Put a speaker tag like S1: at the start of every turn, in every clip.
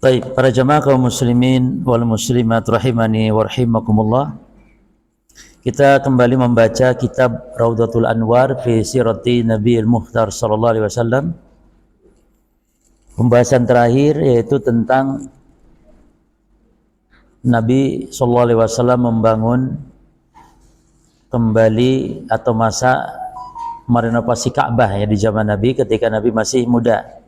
S1: Baik, para jamaah kaum muslimin wal muslimat rahimani wa rahimakumullah. Kita kembali membaca kitab Raudhatul Anwar fi Sirati Nabiyil Mukhtar sallallahu alaihi wasallam. Pembahasan terakhir yaitu tentang Nabi sallallahu alaihi wasallam membangun kembali atau masa merenovasi Ka'bah ya di zaman Nabi ketika Nabi masih muda.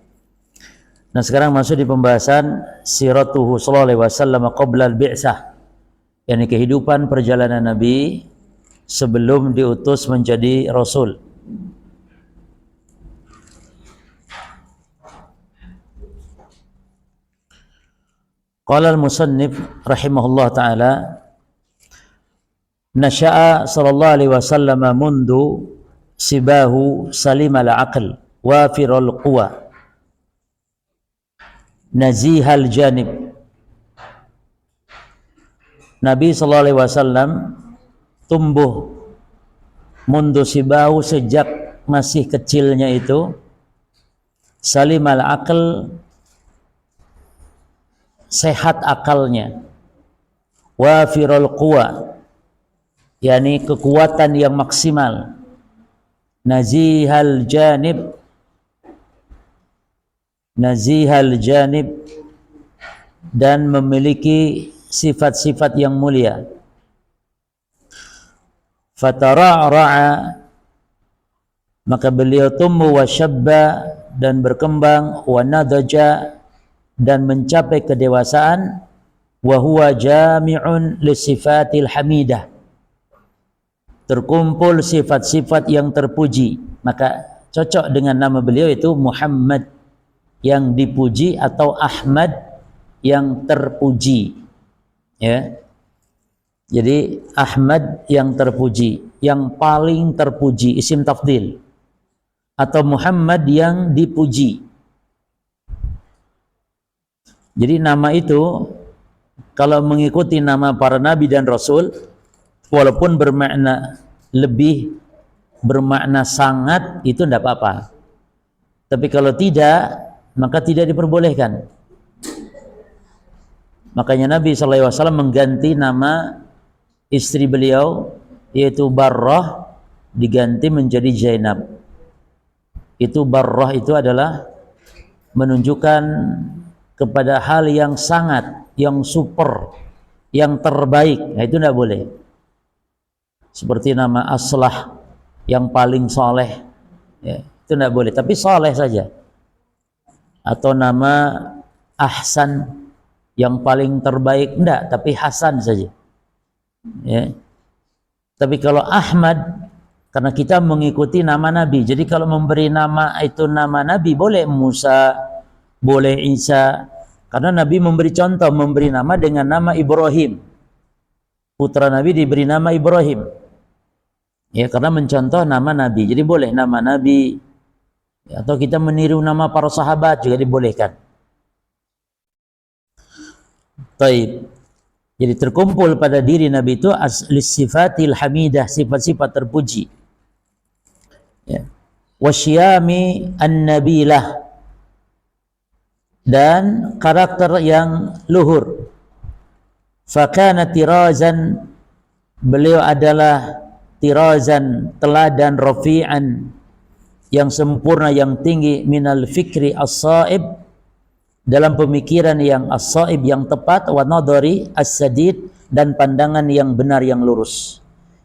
S1: Nah, sekarang masuk di pembahasan siratuhu sallallahu alaihi wasallam qabla al-bi'tsah, yakni kehidupan perjalanan Nabi sebelum diutus menjadi rasul. Qala al-musannif rahimahullah taala, nasha'a sallallahu alaihi wasallam mundu sibahu salimal aql wafirul quwa nazihal janib. Nabi sallallahu alaihi wasallam tumbuh mundu sibahu sejak masih kecilnya itu, salimal aql sehat akalnya, wafirul quwa yakni kekuatan yang maksimal, nazihal janib dan memiliki sifat-sifat yang mulia. Fatara'ra'a, maka beliau tumbuh, wa syabba, dan berkembang, wa nadaja, dan mencapai kedewasaan, wa huwa jami'un lisifatil hamidah, terkumpul sifat-sifat yang terpuji. Maka cocok dengan nama beliau itu Muhammad yang dipuji atau Ahmad yang terpuji, ya. Jadi Ahmad yang terpuji, yang paling terpuji, isim tafdil, atau Muhammad yang dipuji. Jadi nama itu kalau mengikuti nama para nabi dan rasul, walaupun bermakna lebih, bermakna sangat, itu tidak apa-apa. Tapi kalau tidak, maka tidak diperbolehkan. Makanya Nabi SAW mengganti nama istri beliau, yaitu Barrah, diganti menjadi Zainab. Itu Barrah itu adalah menunjukkan kepada hal yang sangat, yang super, yang terbaik. Nah, itu tidak boleh. Seperti nama Aslah, yang paling soleh, ya, itu tidak boleh. Tapi soleh saja. Atau nama Ahsan, yang paling terbaik, enggak, tapi Hasan saja, ya. Tapi kalau Ahmad, karena kita mengikuti nama Nabi, jadi kalau memberi nama itu nama Nabi, boleh Musa, boleh Isa, karena Nabi memberi contoh, memberi nama dengan nama Ibrahim. Putra Nabi diberi nama Ibrahim, ya, karena mencontoh nama Nabi. Jadi boleh nama Nabi, atau kita meniru nama para sahabat juga dibolehkan. Taib. Jadi terkumpul pada diri Nabi itu sifatil hamidah, sifat-sifat terpuji, ya. Wasyami an-nabilah, dan karakter yang luhur. Fakana tirazan, beliau adalah tirazan, teladan, rafi'an, yang sempurna, yang tinggi, minal fikri as-saib, dalam pemikiran yang as-saib, yang tepat, wa nadari as-sadid, dan pandangan yang benar, yang lurus.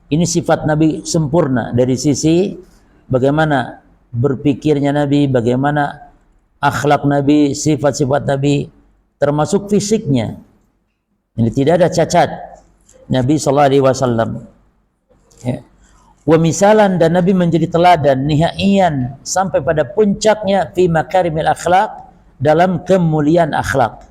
S1: Ini sifat Nabi sempurna dari sisi bagaimana berpikirnya Nabi, bagaimana akhlak Nabi, sifat-sifat Nabi, termasuk fisiknya. Ini tidak ada cacat Nabi sallallahu alaihi wasallam, ya. Wa misalan, dan Nabi menjadi teladan, nihaian, sampai pada puncaknya, fi makarimil akhlak, dalam kemuliaan akhlak.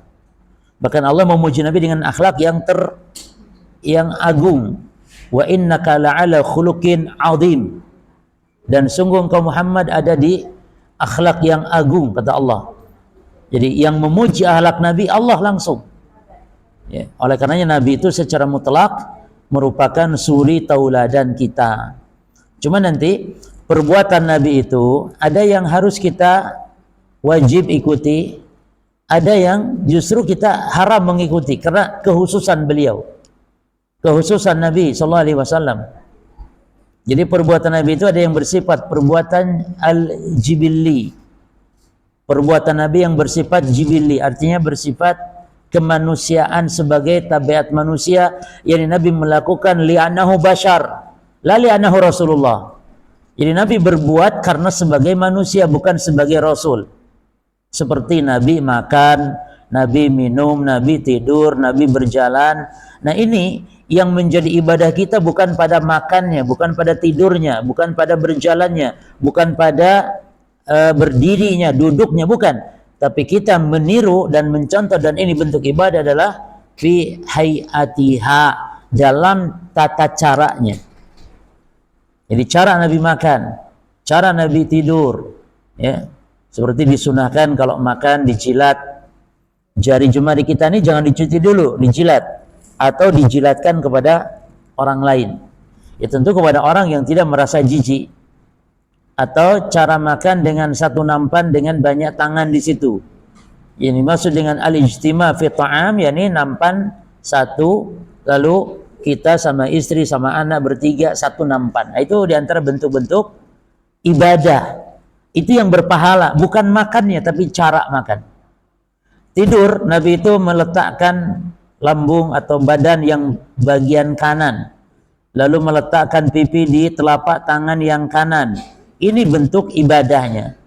S1: Bahkan Allah memuji Nabi dengan akhlak yang agung. Wa innaka la'ala khuluqin azim, dan sungguh engkau Muhammad ada di akhlak yang agung, kata Allah. Jadi yang memuji akhlak Nabi Allah langsung, ya. Oleh karenanya Nabi itu secara mutlak merupakan suri tauladan kita. Cuma nanti perbuatan Nabi itu ada yang harus kita wajib ikuti, ada yang justru kita haram mengikuti karena kehususan beliau, kehususan Nabi sallallahu alaihi wasallam. Jadi perbuatan Nabi itu ada yang bersifat perbuatan al-jibilli. Perbuatan Nabi yang bersifat jibilli, artinya bersifat kemanusiaan sebagai tabiat manusia, yang Nabi melakukan li'annahu bashar, la li'annahu Rasulullah. Jadi Nabi berbuat karena sebagai manusia, bukan sebagai Rasul. Seperti Nabi makan, Nabi minum, Nabi tidur, Nabi berjalan. Nah ini yang menjadi ibadah kita bukan pada makannya, bukan pada tidurnya, bukan pada berjalannya, bukan pada berdirinya, duduknya, bukan. Tapi kita meniru dan mencontoh, dan ini bentuk ibadah adalah fi hayatiha, dalam tata caranya. Jadi cara Nabi makan, cara Nabi tidur, ya, seperti disunahkan kalau makan dijilat. Jari jemari kita ini jangan dicuci dulu, dijilat atau dijilatkan kepada orang lain. Ya tentu kepada orang yang tidak merasa jijik. Atau cara makan dengan satu nampan dengan banyak tangan di situ. Ini maksud dengan al-ijtima fi ta'am, yakni nampan satu, lalu kita sama istri sama anak bertiga satu nampan. Nah, itu diantara bentuk-bentuk ibadah. Itu yang berpahala, bukan makannya tapi cara makan. Tidur, Nabi itu meletakkan lambung atau badan yang bagian kanan, lalu meletakkan pipi di telapak tangan yang kanan. Ini bentuk ibadahnya.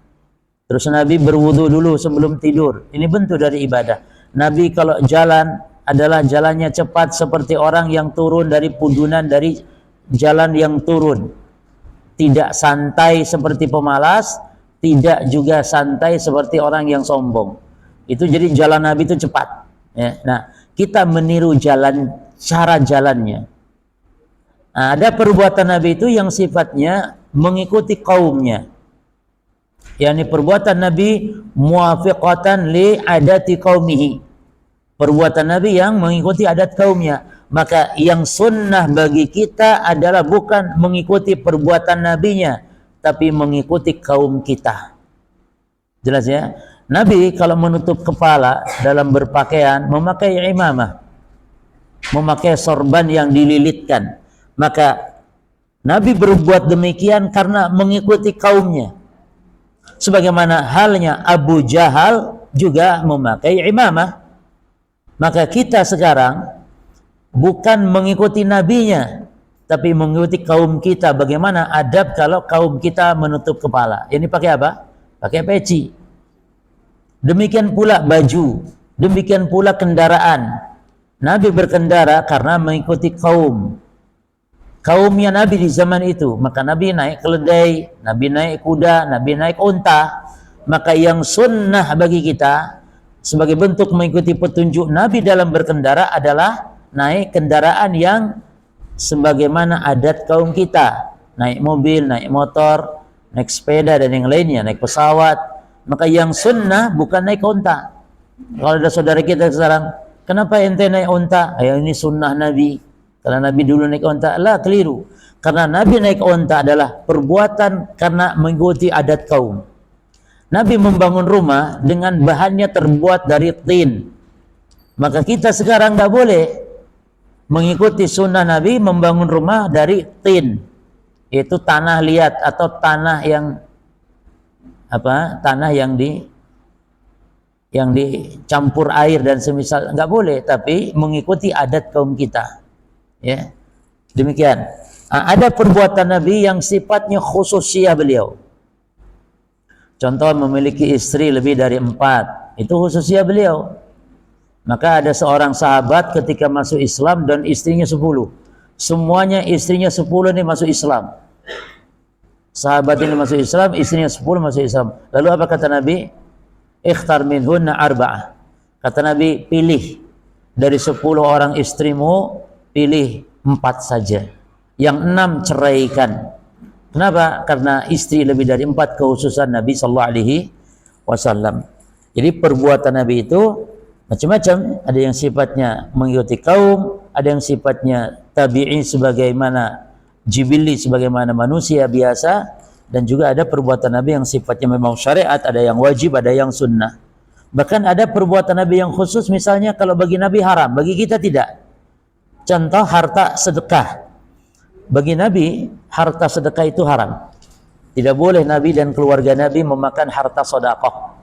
S1: Terus Nabi berwudu dulu sebelum tidur. Ini bentuk dari ibadah. Nabi kalau jalan adalah jalannya cepat seperti orang yang turun dari pudunan, dari jalan yang turun. Tidak santai seperti pemalas, tidak juga santai seperti orang yang sombong. Itu jadi jalan Nabi itu cepat. Ya. Nah, kita meniru jalan, cara jalannya. Nah, ada perbuatan Nabi itu yang sifatnya mengikuti kaumnya. yakni perbuatan Nabi muafiqatan li adati qaumihi, perbuatan Nabi yang mengikuti adat kaumnya. Maka yang sunnah bagi kita adalah bukan mengikuti perbuatan nabinya, tapi mengikuti kaum kita. Jelas ya? Nabi kalau menutup kepala dalam berpakaian memakai imamah, memakai sorban yang dililitkan. Maka Nabi berbuat demikian karena mengikuti kaumnya. Sebagaimana halnya Abu Jahal juga memakai imamah. Maka kita sekarang bukan mengikuti nabinya, tapi mengikuti kaum kita. Bagaimana adab kalau kaum kita menutup kepala? Ini pakai apa? Pakai peci. Demikian pula baju, demikian pula kendaraan. Nabi berkendara karena mengikuti kaumnya Nabi di zaman itu. Maka Nabi naik keledai, Nabi naik kuda, Nabi naik unta. Maka yang sunnah bagi kita sebagai bentuk mengikuti petunjuk Nabi dalam berkendara adalah naik kendaraan yang sebagaimana adat kaum kita. Naik mobil, naik motor, naik sepeda dan yang lainnya, naik pesawat. Maka yang sunnah bukan naik unta. Kalau ada saudara kita sekarang, kenapa ente naik unta? Ayo, ini sunnah Nabi. Karena Nabi dulu naik unta. Lah, keliru. Karena Nabi naik unta adalah perbuatan karena mengikuti adat kaum. Nabi membangun rumah dengan bahannya terbuat dari tin. Maka kita sekarang tidak boleh mengikuti sunnah Nabi membangun rumah dari tin. Itu tanah liat atau tanah yang tanah yang dicampur air dan semisal, enggak boleh, tapi mengikuti adat kaum kita. Ya. Demikian. Ada perbuatan Nabi yang sifatnya khususiyah beliau. Contoh memiliki istri lebih dari 4. Itu khususiyah beliau. Maka ada seorang sahabat ketika masuk Islam dan istrinya 10. Semuanya istrinya 10 ini masuk Islam. Sahabat ini masuk Islam, istrinya 10 masuk Islam. Lalu apa kata Nabi? Ikhtar minhunna arba'ah. Kata Nabi, pilih dari 10 orang istrimu, pilih 4 saja. Yang 6 ceraikan. Kenapa? Karena istri lebih dari 4 kekhususan Nabi sallallahu alaihi wasallam. Jadi perbuatan Nabi itu macam-macam. Ada yang sifatnya mengikuti kaum, ada yang sifatnya tabi'i sebagaimana Jibilli sebagaimana manusia biasa, dan juga ada perbuatan Nabi yang sifatnya memang syariat, ada yang wajib, ada yang sunnah. Bahkan ada perbuatan Nabi yang khusus, misalnya kalau bagi Nabi haram, bagi kita tidak. Contoh harta sedekah. Bagi Nabi, harta sedekah itu haram. Tidak boleh Nabi dan keluarga Nabi memakan harta sedekah.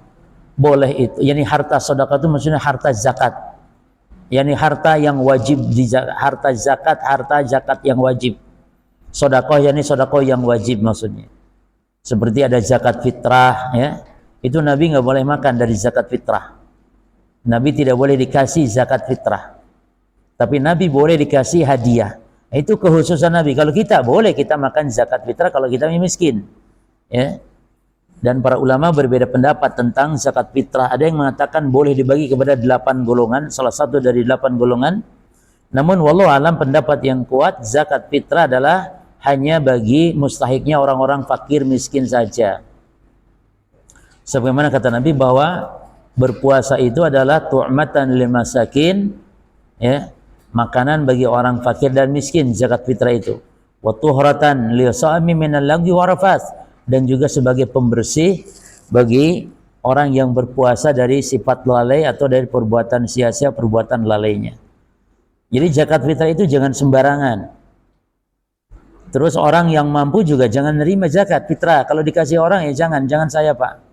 S1: Boleh itu. Yani harta sedekah itu maksudnya harta zakat. Yani harta yang wajib harta zakat yang wajib. Sedekah yani sedekah yang wajib maksudnya. Seperti ada zakat fitrah, ya. Itu Nabi nggak boleh makan dari zakat fitrah. Nabi tidak boleh dikasih zakat fitrah. Tapi Nabi boleh dikasih hadiah. Itu kekhususan Nabi. Kalau kita boleh kita makan zakat fitrah kalau kita miskin. Ya. Dan para ulama berbeda pendapat tentang zakat fitrah. Ada yang mengatakan boleh dibagi kepada 8 golongan, salah satu dari 8 golongan. Namun wallahu alam pendapat yang kuat zakat fitrah adalah hanya bagi mustahiknya orang-orang fakir miskin saja. Sebagaimana kata Nabi bahwa berpuasa itu adalah tu'matan lil masakin, ya, makanan bagi orang fakir dan miskin, zakat fitrah itu. Wa tuhratan lil sha'imi minal lagwi wa rafath, dan juga sebagai pembersih bagi orang yang berpuasa dari sifat lalai atau dari perbuatan sia-sia, perbuatan lalainya. Jadi zakat fitrah itu jangan sembarangan. Terus orang yang mampu juga jangan nerima zakat fitrah. Kalau dikasih orang ya jangan saya Pak.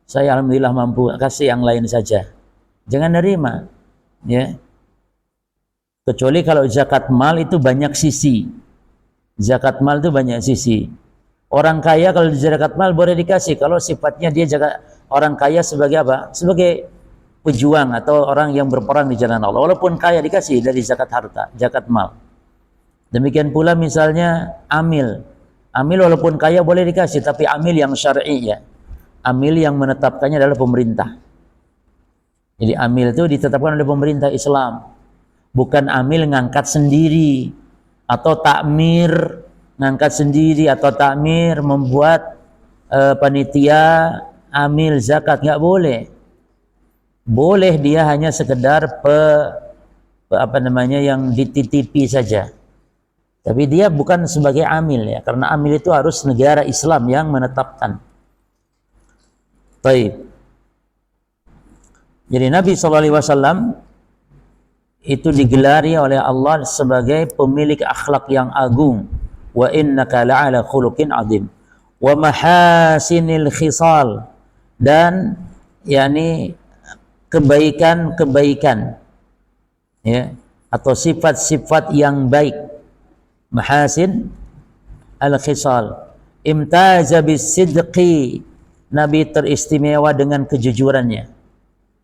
S1: Saya alhamdulillah mampu, kasih yang lain saja. Jangan nerima, ya. Kecuali kalau zakat mal itu banyak sisi. Zakat mal itu banyak sisi. Orang kaya kalau di zakat mal boleh dikasih kalau sifatnya dia zakat orang kaya sebagai apa? Sebagai pejuang atau orang yang berperang di jalan Allah. Walaupun kaya dikasih dari zakat harta, zakat mal. Demikian pula misalnya amil. Amil walaupun kaya boleh dikasih, tapi amil yang syar'i, ya. Amil yang menetapkannya adalah pemerintah. Jadi amil itu ditetapkan oleh pemerintah Islam. Bukan amil ngangkat sendiri atau takmir ngangkat sendiri atau takmir membuat panitia amil zakat, nggak boleh. Boleh dia hanya sekedar yang dititipi saja. Tapi dia bukan sebagai amil, ya, karena amil itu harus negara Islam yang menetapkan. Baik. Jadi Nabi SAW itu digelari oleh Allah sebagai pemilik akhlak yang agung. Wa innaka la'ala khuluqin azim. Wa mahasinil khisal, dan yakni kebaikan-kebaikan, ya, atau sifat-sifat yang baik. Mahasin al-khisal. Imtaza bis-sidqi, Nabi teristimewa dengan kejujurannya.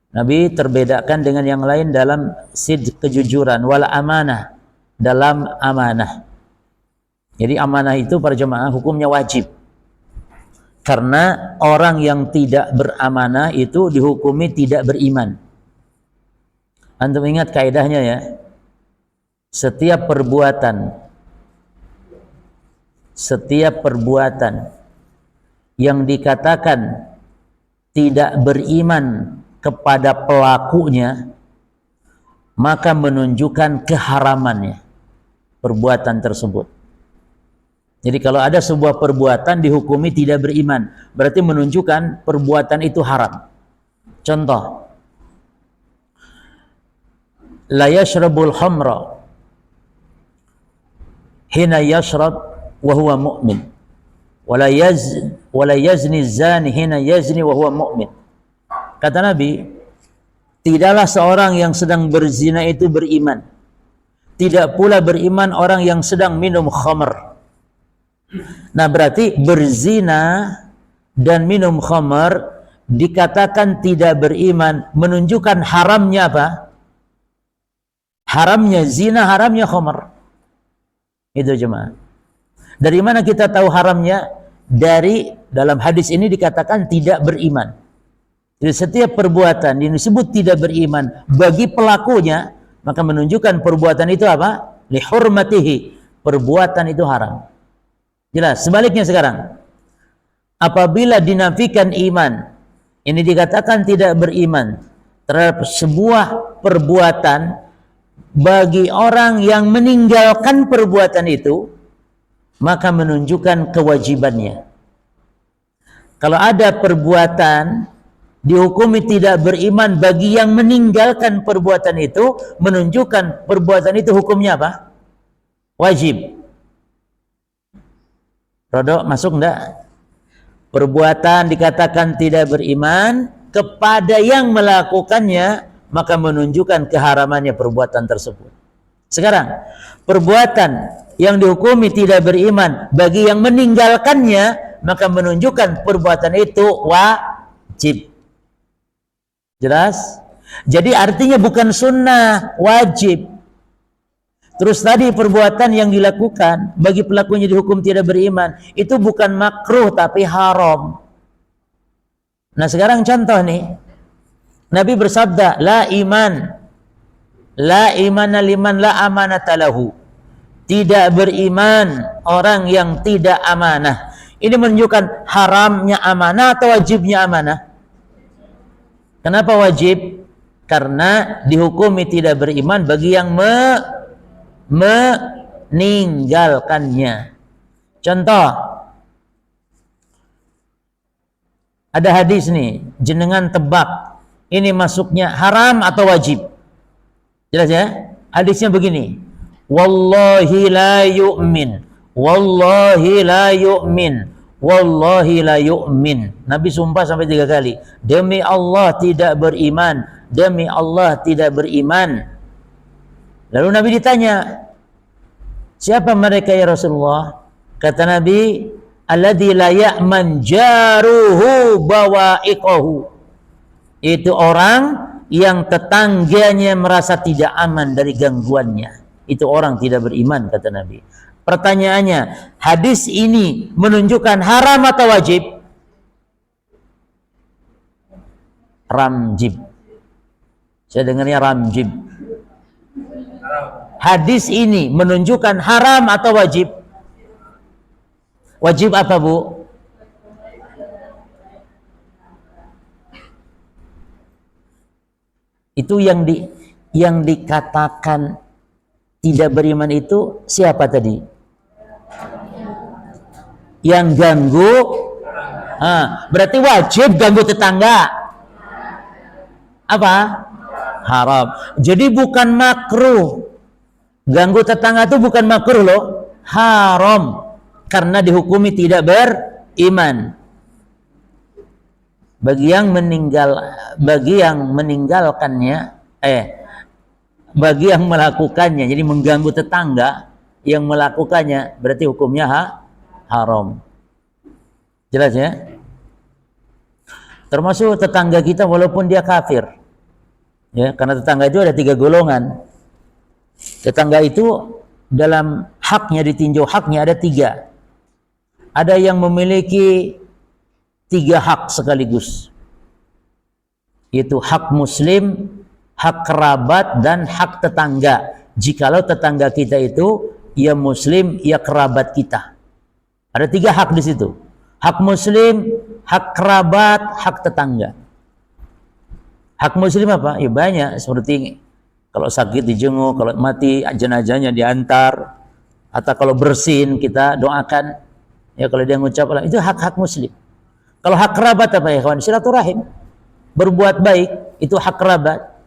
S1: Nabi terbedakan dengan yang lain dalam sidq, kejujuran, wal amanah, dalam amanah. Jadi amanah itu para jemaah hukumnya wajib. Karena orang yang tidak beramanah itu dihukumi tidak beriman. Antum ingat kaidahnya, ya. Setiap perbuatan yang dikatakan tidak beriman kepada pelakunya, maka menunjukkan keharamannya perbuatan tersebut. Jadi kalau ada sebuah perbuatan dihukumi tidak beriman, berarti menunjukkan perbuatan itu haram. Contoh, la yashrabul khamra hina yashrab wa huwa mu'min. Wala yazni zani hina yazni wa huwa mu'min. Kata Nabi, tidaklah seorang yang sedang berzina itu beriman. Tidak pula beriman orang yang sedang minum khamr. Nah, berarti berzina dan minum khamr dikatakan tidak beriman, menunjukkan haramnya apa? Haramnya zina, haramnya khamr. Itu jemaah. Dari mana kita tahu haramnya? Dari dalam hadis ini dikatakan tidak beriman. Jadi setiap perbuatan yang disebut tidak beriman bagi pelakunya, maka menunjukkan perbuatan itu apa? Lihurmatihi, perbuatan itu haram. Jelas. Sebaliknya sekarang, apabila dinafikan iman, ini dikatakan tidak beriman terhadap sebuah perbuatan bagi orang yang meninggalkan perbuatan itu, maka menunjukkan kewajibannya. Kalau ada perbuatan dihukumi tidak beriman bagi yang meninggalkan perbuatan itu, menunjukkan perbuatan itu hukumnya apa? Wajib. Rodok masuk enggak? Perbuatan dikatakan tidak beriman kepada yang melakukannya, maka menunjukkan keharamannya perbuatan tersebut. Sekarang, perbuatan yang dihukumi tidak beriman bagi yang meninggalkannya, maka menunjukkan perbuatan itu wajib. Jelas? Jadi artinya bukan sunnah, wajib. Terus tadi perbuatan yang dilakukan bagi pelakunya dihukum tidak beriman, itu bukan makruh tapi haram. Nah sekarang contoh nih, Nabi bersabda, la imana liman la amanata lahu. Tidak beriman orang yang tidak amanah. Ini menunjukkan haramnya amanah atau wajibnya amanah? Kenapa wajib? Karena dihukumi tidak beriman bagi yang meninggalkannya. Contoh, ada hadis nih, jenengan tebak ini masuknya haram atau wajib? Jelas ya? Hadisnya begini, wallahi la yu'min, wallahi la yu'min, wallahi la yu'min. Nabi sumpah sampai 3 kali, demi Allah tidak beriman, demi Allah tidak beriman. Lalu Nabi ditanya, siapa mereka ya Rasulullah? Kata Nabi, alladzi la ya'man jaruhu bawa'iqahu. Itu orang yang tetangganya merasa tidak aman dari gangguannya. Itu orang tidak beriman, kata Nabi. Pertanyaannya, hadis ini menunjukkan haram atau wajib? Ramjib. Saya dengarnya ramjib. Hadis ini menunjukkan haram atau wajib? Wajib apa, Bu? Itu yang dikatakan tidak beriman itu siapa tadi? Yang ganggu. Berarti wajib ganggu tetangga. Apa? Haram. Jadi bukan makruh. Ganggu tetangga itu bukan makruh loh, haram, karena dihukumi tidak beriman. Bagi yang meninggalkannya, bagi yang melakukannya, jadi mengganggu tetangga yang melakukannya, berarti hukumnya haram. Jelas ya? Termasuk tetangga kita walaupun dia kafir, ya, karena tetangga itu ada 3 golongan. Tetangga itu dalam haknya, ditinjau haknya ada 3. Ada yang memiliki 3 hak sekaligus, yaitu hak muslim, hak kerabat, dan hak tetangga. Jikalau tetangga kita itu ya muslim, ya kerabat kita. Ada 3 hak di situ. Hak muslim, hak kerabat, hak tetangga. Hak muslim apa? Ya banyak, seperti kalau sakit dijenguk, kalau mati jenazahnya diantar, atau kalau bersin kita doakan. Ya kalau dia ngucap, itu hak-hak muslim. Kalau hak kerabat apa ya kawan? Silaturahim, berbuat baik, itu hak kerabat.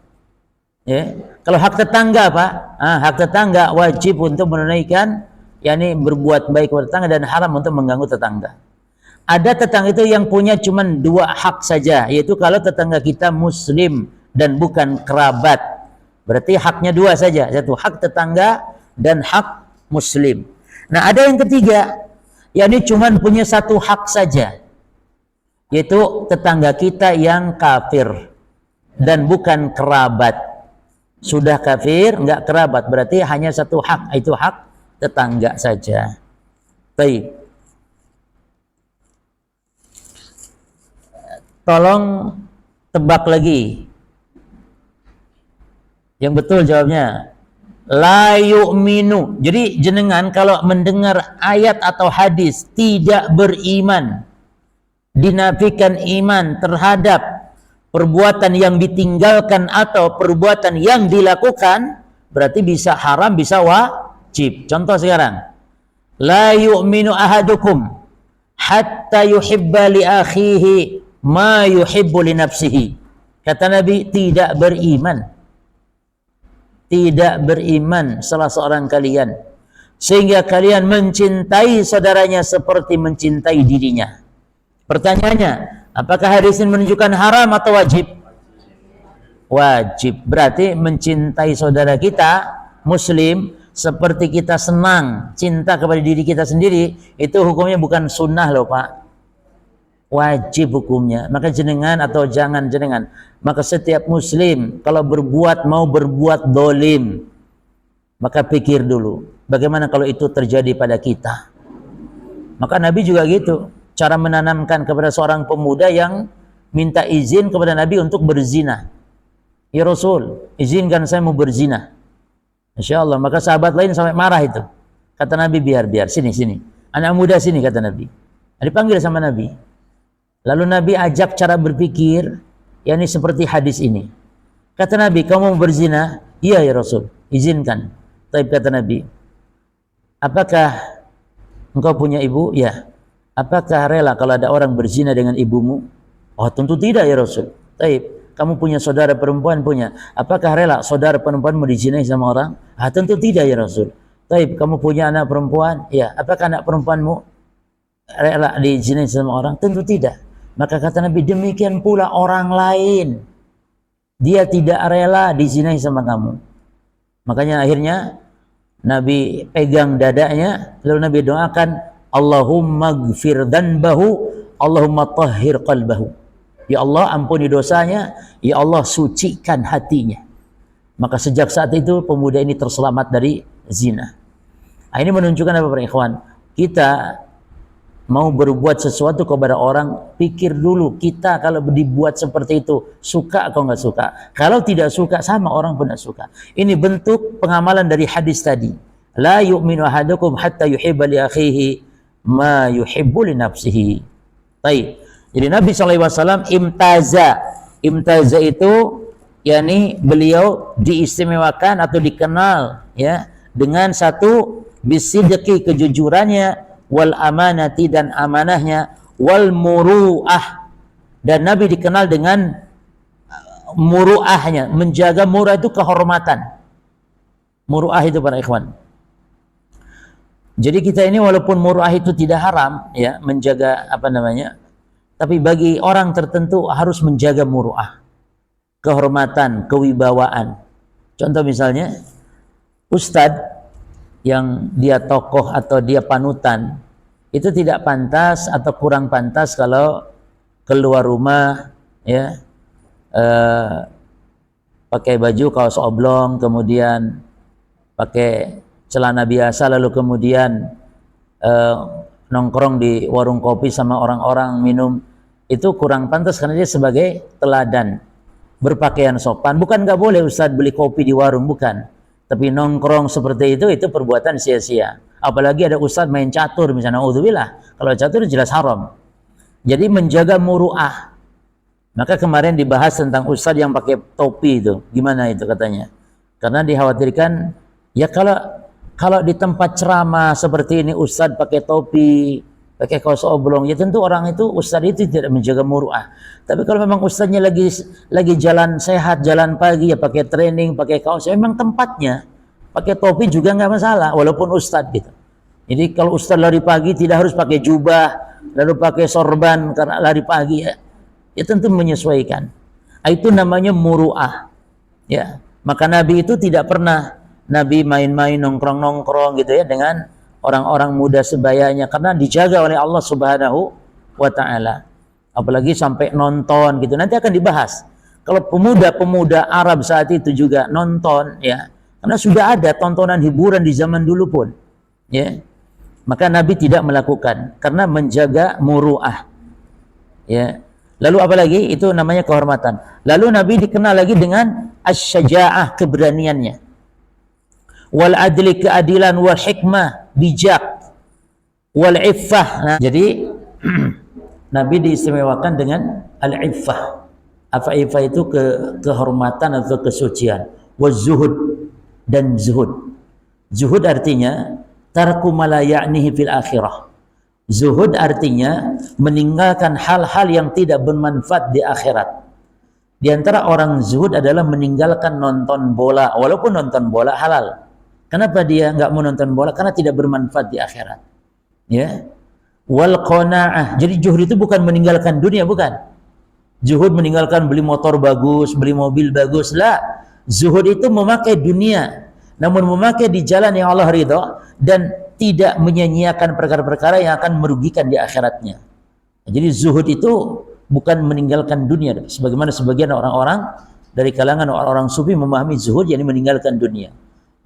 S1: Ya. Kalau hak tetangga apa? Hak tetangga wajib untuk menunaikan, yakni berbuat baik kepada tetangga, dan haram untuk mengganggu tetangga. Ada tetangga itu yang punya cuma 2 hak saja, yaitu kalau tetangga kita muslim dan bukan kerabat. Berarti haknya 2 saja, satu hak tetangga dan hak muslim. Nah ada yang ketiga, yakni cuma punya 1 hak saja, yaitu tetangga kita yang kafir dan bukan kerabat. Sudah kafir, enggak kerabat, berarti hanya 1 hak, itu hak tetangga saja. Baik. Tolong tebak lagi. Yang betul jawabnya la yu'minu. Jadi jenengan kalau mendengar ayat atau hadis tidak beriman, dinafikan iman terhadap perbuatan yang ditinggalkan atau perbuatan yang dilakukan, berarti bisa haram, bisa wajib. Contoh sekarang, la yu'minu ahadukum hatta yuhibba li akhihi ma yuhibbu li nafsihi. Kata Nabi, tidak beriman salah seorang kalian sehingga kalian mencintai saudaranya seperti mencintai dirinya. Pertanyaannya, apakah hadis ini menunjukkan haram atau wajib? Wajib. Berarti mencintai saudara kita muslim seperti kita senang cinta kepada diri kita sendiri, itu hukumnya bukan sunnah loh Pak, wajib hukumnya. Maka jenengan atau jangan jenengan, maka setiap muslim kalau mau berbuat dolim, maka pikir dulu bagaimana kalau itu terjadi pada kita. Maka Nabi juga gitu, cara menanamkan kepada seorang pemuda yang minta izin kepada Nabi untuk berzina. Ya Rasul, izinkan saya mau berzina. Insya Allah. Maka sahabat lain sampai marah itu. Kata Nabi, biar sini anak muda sini, kata Nabi. Dipanggil sama Nabi. Lalu Nabi ajak cara berpikir, yakni seperti hadis ini. Kata Nabi, kamu mau berzina? Iya ya Rasul, izinkan. Tapi kata Nabi, apakah engkau punya ibu? Ya. Apakah rela kalau ada orang berzina dengan ibumu? Oh tentu tidak ya Rasul. Tapi kamu punya saudara perempuan? Punya. Apakah rela saudara perempuanmu dizinai sama orang? Tentu tidak ya Rasul. Tapi kamu punya anak perempuan? Ya. Apakah anak perempuanmu rela dizinai sama orang? Tentu tidak. Maka kata Nabi, demikian pula orang lain, dia tidak rela dizinai sama kamu. Makanya akhirnya Nabi pegang dadanya, lalu Nabi doakan, Allahumma gfir dhanbahu, Allahumma tahhir qalbahu. Ya Allah, ampuni dosanya, ya Allah, sucikan hatinya. Maka sejak saat itu pemuda ini terselamat dari zina. Nah, ini menunjukkan apa para ikhwan? Kita mau berbuat sesuatu kepada orang, pikir dulu kita kalau dibuat seperti itu suka atau nggak suka. Kalau tidak suka, sama orang pun tidak suka. Ini bentuk pengamalan dari hadis tadi. La yu'minu ahadukum hatta yuhibba li akhihi ma yuhibbu li nafsihi. Baik. Jadi Nabi SAW imtaza itu yakni beliau diistimewakan atau dikenal ya dengan satu bisidqi, kejujurannya, wal amanati, dan amanahnya, wal muru'ah, dan Nabi dikenal dengan muru'ahnya, menjaga muru'ah itu kehormatan. Muru'ah itu para ikhwan. Jadi kita ini walaupun muru'ah itu tidak haram ya, menjaga apa namanya, tapi bagi orang tertentu harus menjaga muru'ah, kehormatan, kewibawaan. Contoh misalnya ustadz yang dia tokoh atau dia panutan, itu tidak pantas atau kurang pantas kalau keluar rumah ya pakai baju kaos oblong, kemudian pakai celana biasa, lalu kemudian nongkrong di warung kopi sama orang-orang minum. Itu kurang pantas karena dia sebagai teladan berpakaian sopan. Bukan nggak boleh ustadz beli kopi di warung, bukan. Tapi nongkrong seperti itu perbuatan sia-sia. Apalagi ada ustadz main catur misalnya, naudzubillah. Kalau catur jelas haram. Jadi menjaga muru'ah. Maka kemarin dibahas tentang ustadz yang pakai topi itu. Gimana itu katanya? Karena dikhawatirkan, ya kalau di tempat ceramah seperti ini ustadz pakai topi, pakai kaos oblong, ya tentu orang itu, ustadz itu tidak menjaga muru'ah. Tapi kalau memang ustadznya lagi jalan sehat, jalan pagi, ya pakai training, pakai kaos, ya memang tempatnya. Pakai topi juga nggak masalah, walaupun ustadz gitu. Jadi kalau ustadz lari pagi tidak harus pakai jubah, lalu pakai sorban karena lari pagi, ya tentu menyesuaikan. Itu namanya muru'ah. Ya, maka Nabi itu tidak pernah Nabi main-main nongkrong-nongkrong gitu ya dengan orang-orang muda sebayanya, karena dijaga oleh Allah Subhanahu wa ta'ala. Apalagi sampai nonton gitu, nanti akan dibahas. Kalau pemuda-pemuda Arab saat itu juga nonton ya, karena sudah ada tontonan hiburan di zaman dulu pun ya, maka Nabi tidak melakukan karena menjaga muru'ah ya. Lalu apalagi itu namanya kehormatan. Lalu Nabi dikenal lagi dengan asy-syaja'ah, keberaniannya, wal adli, keadilan, wal hikmah, bijak, wal iffah. Nah, jadi Nabi diistimewakan dengan al-iffah. Apa iffah itu? Kehormatan atau kesucian. Waz zuhud, dan zuhud. Zuhud artinya tarku ma la ya'nihi fil akhirah. Zuhud artinya meninggalkan hal-hal yang tidak bermanfaat di akhirat. Di antara orang zuhud adalah meninggalkan nonton bola, walaupun nonton bola halal. Kenapa dia nggak mau nonton bola? Karena tidak bermanfaat di akhirat. Ya. Wal qanaah. Jadi zuhud itu bukan meninggalkan dunia, bukan. Zuhud meninggalkan beli motor bagus, beli mobil bagus. Lah. Zuhud itu memakai dunia, namun memakai di jalan yang Allah ridha dan tidak menyia-nyiakan perkara-perkara yang akan merugikan di akhiratnya. Jadi zuhud itu bukan meninggalkan dunia, sebagaimana sebagian orang-orang dari kalangan orang-orang sufi memahami zuhud yakni meninggalkan dunia.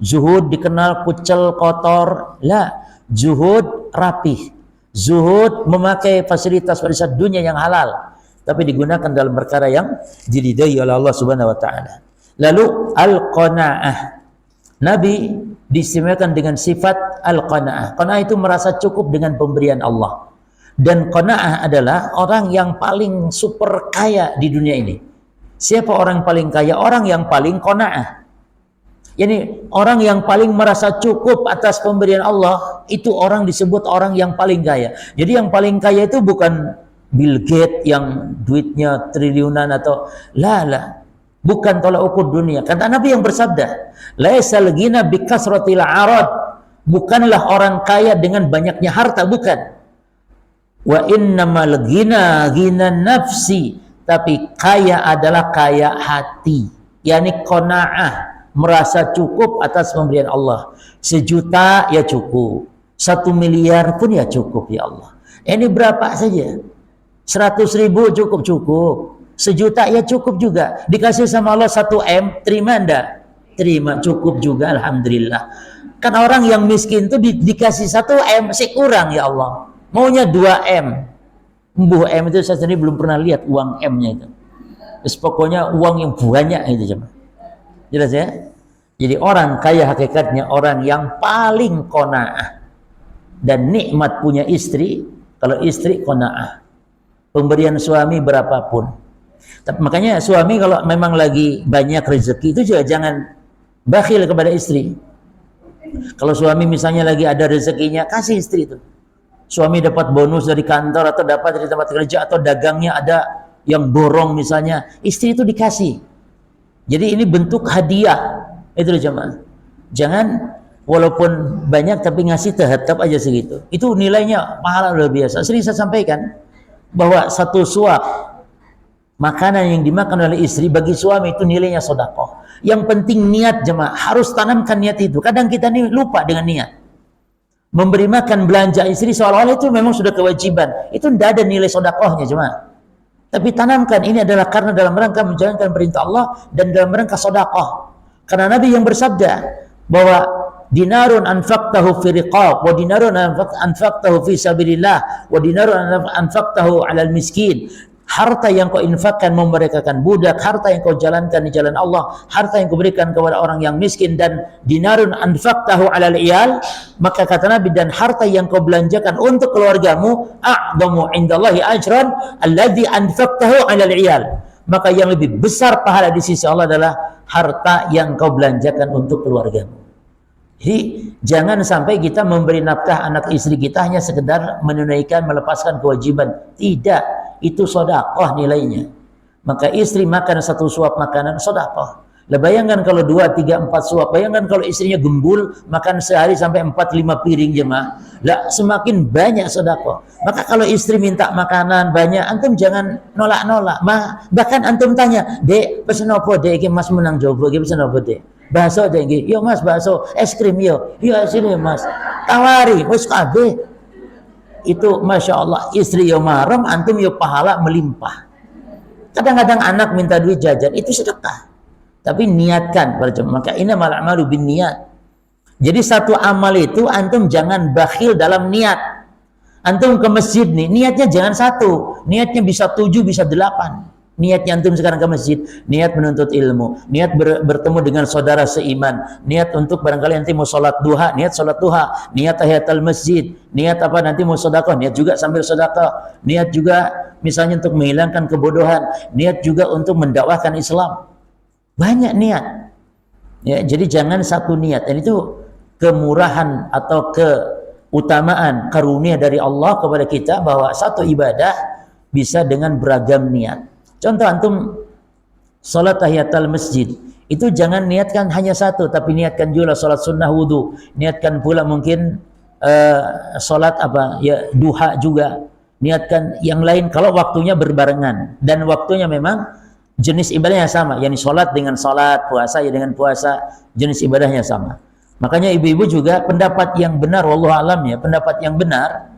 S1: Zuhud dikenal kucel, kotor. Lah, zuhud rapih. Zuhud memakai fasilitas dunia yang halal, tapi digunakan dalam perkara yang diridai oleh Allah Subhanahu wa taala. Lalu al-qanaah. Nabi diistimewakan dengan sifat al-qanaah. Qanaah itu merasa cukup dengan pemberian Allah. Dan qanaah adalah orang yang paling super kaya di dunia ini. Siapa orang paling kaya? Orang yang paling qanaah. Yani orang yang paling merasa cukup atas pemberian Allah, itu orang disebut orang yang paling kaya. Jadi yang paling kaya itu bukan Bill Gates yang duitnya triliunan atau lah. Bukan tolak ukur dunia. Kata Nabi yang bersabda, laisal ghina bikasratil arad. Bukanlah orang kaya dengan banyaknya harta, bukan. Wa innamal ghina ghina nafsi. Tapi kaya adalah kaya hati. Yani qanaah, merasa cukup atas pemberian Allah. 1 juta ya cukup. 1 miliar pun ya cukup ya Allah. Ini berapa saja? 100.000 cukup. 1 juta ya cukup juga. Dikasih sama Allah 1 M, terima enggak? Terima, cukup juga, alhamdulillah. Kan orang yang miskin itu dikasih 1 M masih kurang ya Allah. Maunya 2 M. Mbuh M itu saya sendiri belum pernah lihat uang M-nya itu. Terus pokoknya uang yang banyak itu cuma. Jelas ya? Jadi orang kaya hakikatnya orang yang paling qanaah. Dan nikmat punya istri, kalau istri qanaah. Pemberian suami berapapun. Tapi makanya suami kalau memang lagi banyak rezeki itu juga jangan bakhil kepada istri. Kalau suami misalnya lagi ada rezekinya, kasih istri itu. Suami dapat bonus dari kantor atau dapat dari tempat kerja atau dagangnya ada yang borong misalnya, istri itu dikasih. Jadi ini bentuk hadiah. Itu loh jemaah. Jangan walaupun banyak tapi ngasih tetap aja segitu. Itu nilainya pahala luar biasa. Sering saya sampaikan bahwa 1 suap makanan yang dimakan oleh istri bagi suami itu nilainya sedekah. Yang penting niat jemaah, harus tanamkan niat itu. Kadang kita ini lupa dengan niat. Memberi makan belanja istri seolah-olah itu memang sudah kewajiban. Itu tidak ada nilai sedekahnya jemaah. Tapi tanamkan ini adalah karena dalam rangka menjalankan perintah Allah dan dalam rangka sedekah. Karena Nabi yang bersabda bahwa dinarun anfaqtahu fi riqab wa dinarun anfaqtahu fi sabilillah wa dinarun anfaqtahu 'alal miskin. Harta yang kau infakkan memerdekakan budak, harta yang kau jalankan di jalan Allah, harta yang kau berikan kepada orang yang miskin, dan dinarun anfaqtahu 'alal iyal, maka kata Nabi, dan harta yang kau belanjakan untuk keluargamu, a'dhamu 'indallahi ajran alladzi anfaqtahu 'alal iyal. Maka yang lebih besar pahala di sisi Allah adalah harta yang kau belanjakan untuk keluargamu. Jadi jangan sampai kita memberi nafkah anak istri kita hanya sekedar menunaikan, melepaskan kewajiban. Tidak, itu sedekah nilainya. Maka istri makan 1 suap makanan sedekah. Lah bayangkan kalau 2, 3, 4 suap. Bayangkan kalau istrinya gembul makan sehari sampai 4, 5 piring jemaah. Lah semakin banyak sedekah. Maka kalau istri minta makanan banyak, antum jangan nolak-nolak. Bahkan antum tanya, "Dek, pesen apa dek? Iki Mas menang jowo, iki pesen apa dek?" Bakso dek iki. "Yo Mas, bakso." "Es krim yo." "Yo sini Mas." Tawari, wis kabeh. Itu Masya Allah, istri yo mahram, antum yo pahala melimpah. Kadang-kadang anak minta duit jajan, itu sedekah. Tapi niatkan pada jemaah. Maka innamal a'malu binniyat. Jadi satu amal itu antum jangan bakhil dalam niat. Antum ke masjid nih, niatnya jangan 1, niatnya bisa 7, bisa 8. Niatnya antum sekarang ke masjid, niat menuntut ilmu, niat bertemu dengan saudara seiman, niat untuk barangkali nanti mau sholat duha, niat sholat duha, niat tahiyatul masjid, niat apa nanti mau sedekah, niat juga sambil sedekah, niat juga misalnya untuk menghilangkan kebodohan, niat juga untuk mendakwahkan Islam. Banyak niat. Ya, jadi jangan 1 niat. Dan itu kemurahan atau utamaan karunia dari Allah kepada kita bahwa satu ibadah bisa dengan beragam niat. Contoh antum salat tahiyatul masjid, itu jangan niatkan hanya satu, tapi niatkan juga salat sunnah wudu, niatkan pula mungkin salat duha juga, niatkan yang lain kalau waktunya berbarengan dan waktunya memang jenis ibadahnya sama, yakni salat dengan salat, puasa ya dengan puasa, jenis ibadahnya sama. Makanya ibu-ibu juga pendapat yang benar, wallahu alam ya, pendapat yang benar,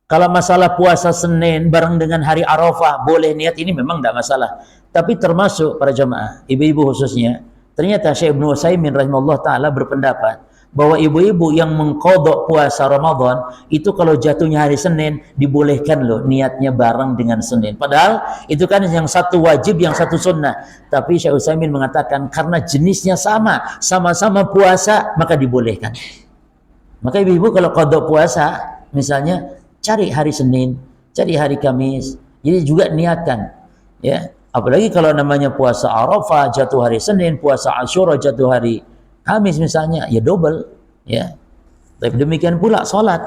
S1: kalau masalah puasa Senin bareng dengan hari Arafah boleh niat, ini memang tidak masalah. Tapi termasuk para jamaah, ibu-ibu khususnya, ternyata Syekh Ibnu Utsaimin rahimahullah taala berpendapat bahwa ibu-ibu yang mengqadha puasa Ramadan itu kalau jatuhnya hari Senin dibolehkan loh niatnya bareng dengan Senin. Padahal itu kan yang satu wajib, yang satu sunnah. Tapi Syekh Utsaimin mengatakan karena jenisnya sama, sama-sama puasa, maka dibolehkan. Maka ibu-ibu kalau qadha puasa misalnya cari hari Senin, cari hari Kamis, jadi juga niatkan, ya. Apalagi kalau namanya puasa Arafah jatuh hari Senin, puasa Asyura jatuh hari Kamis misalnya, ya double, ya. Tapi demikian pula salat.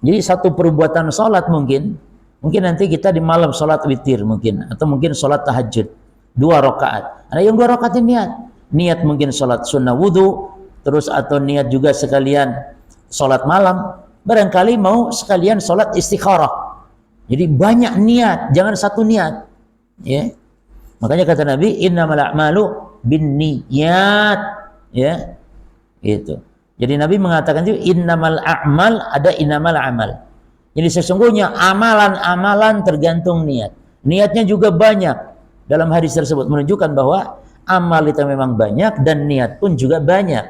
S1: Jadi satu perbuatan salat mungkin nanti kita di malam salat witir mungkin, atau mungkin salat tahajud 2 rakaat. Ada yang 2 rakaat niat mungkin salat sunnah wudu, terus atau niat juga sekalian salat malam. Barangkali mau sekalian salat istikharah. Jadi banyak niat, jangan satu niat. Ya. Makanya kata Nabi, innamal a'malu binniyat. Ya. Itu. Jadi Nabi mengatakan itu innamal a'mal, ada innamal amal. Jadi sesungguhnya amalan-amalan tergantung niat. Niatnya juga banyak dalam hadis tersebut menunjukkan bahwa amal itu memang banyak dan niat pun juga banyak.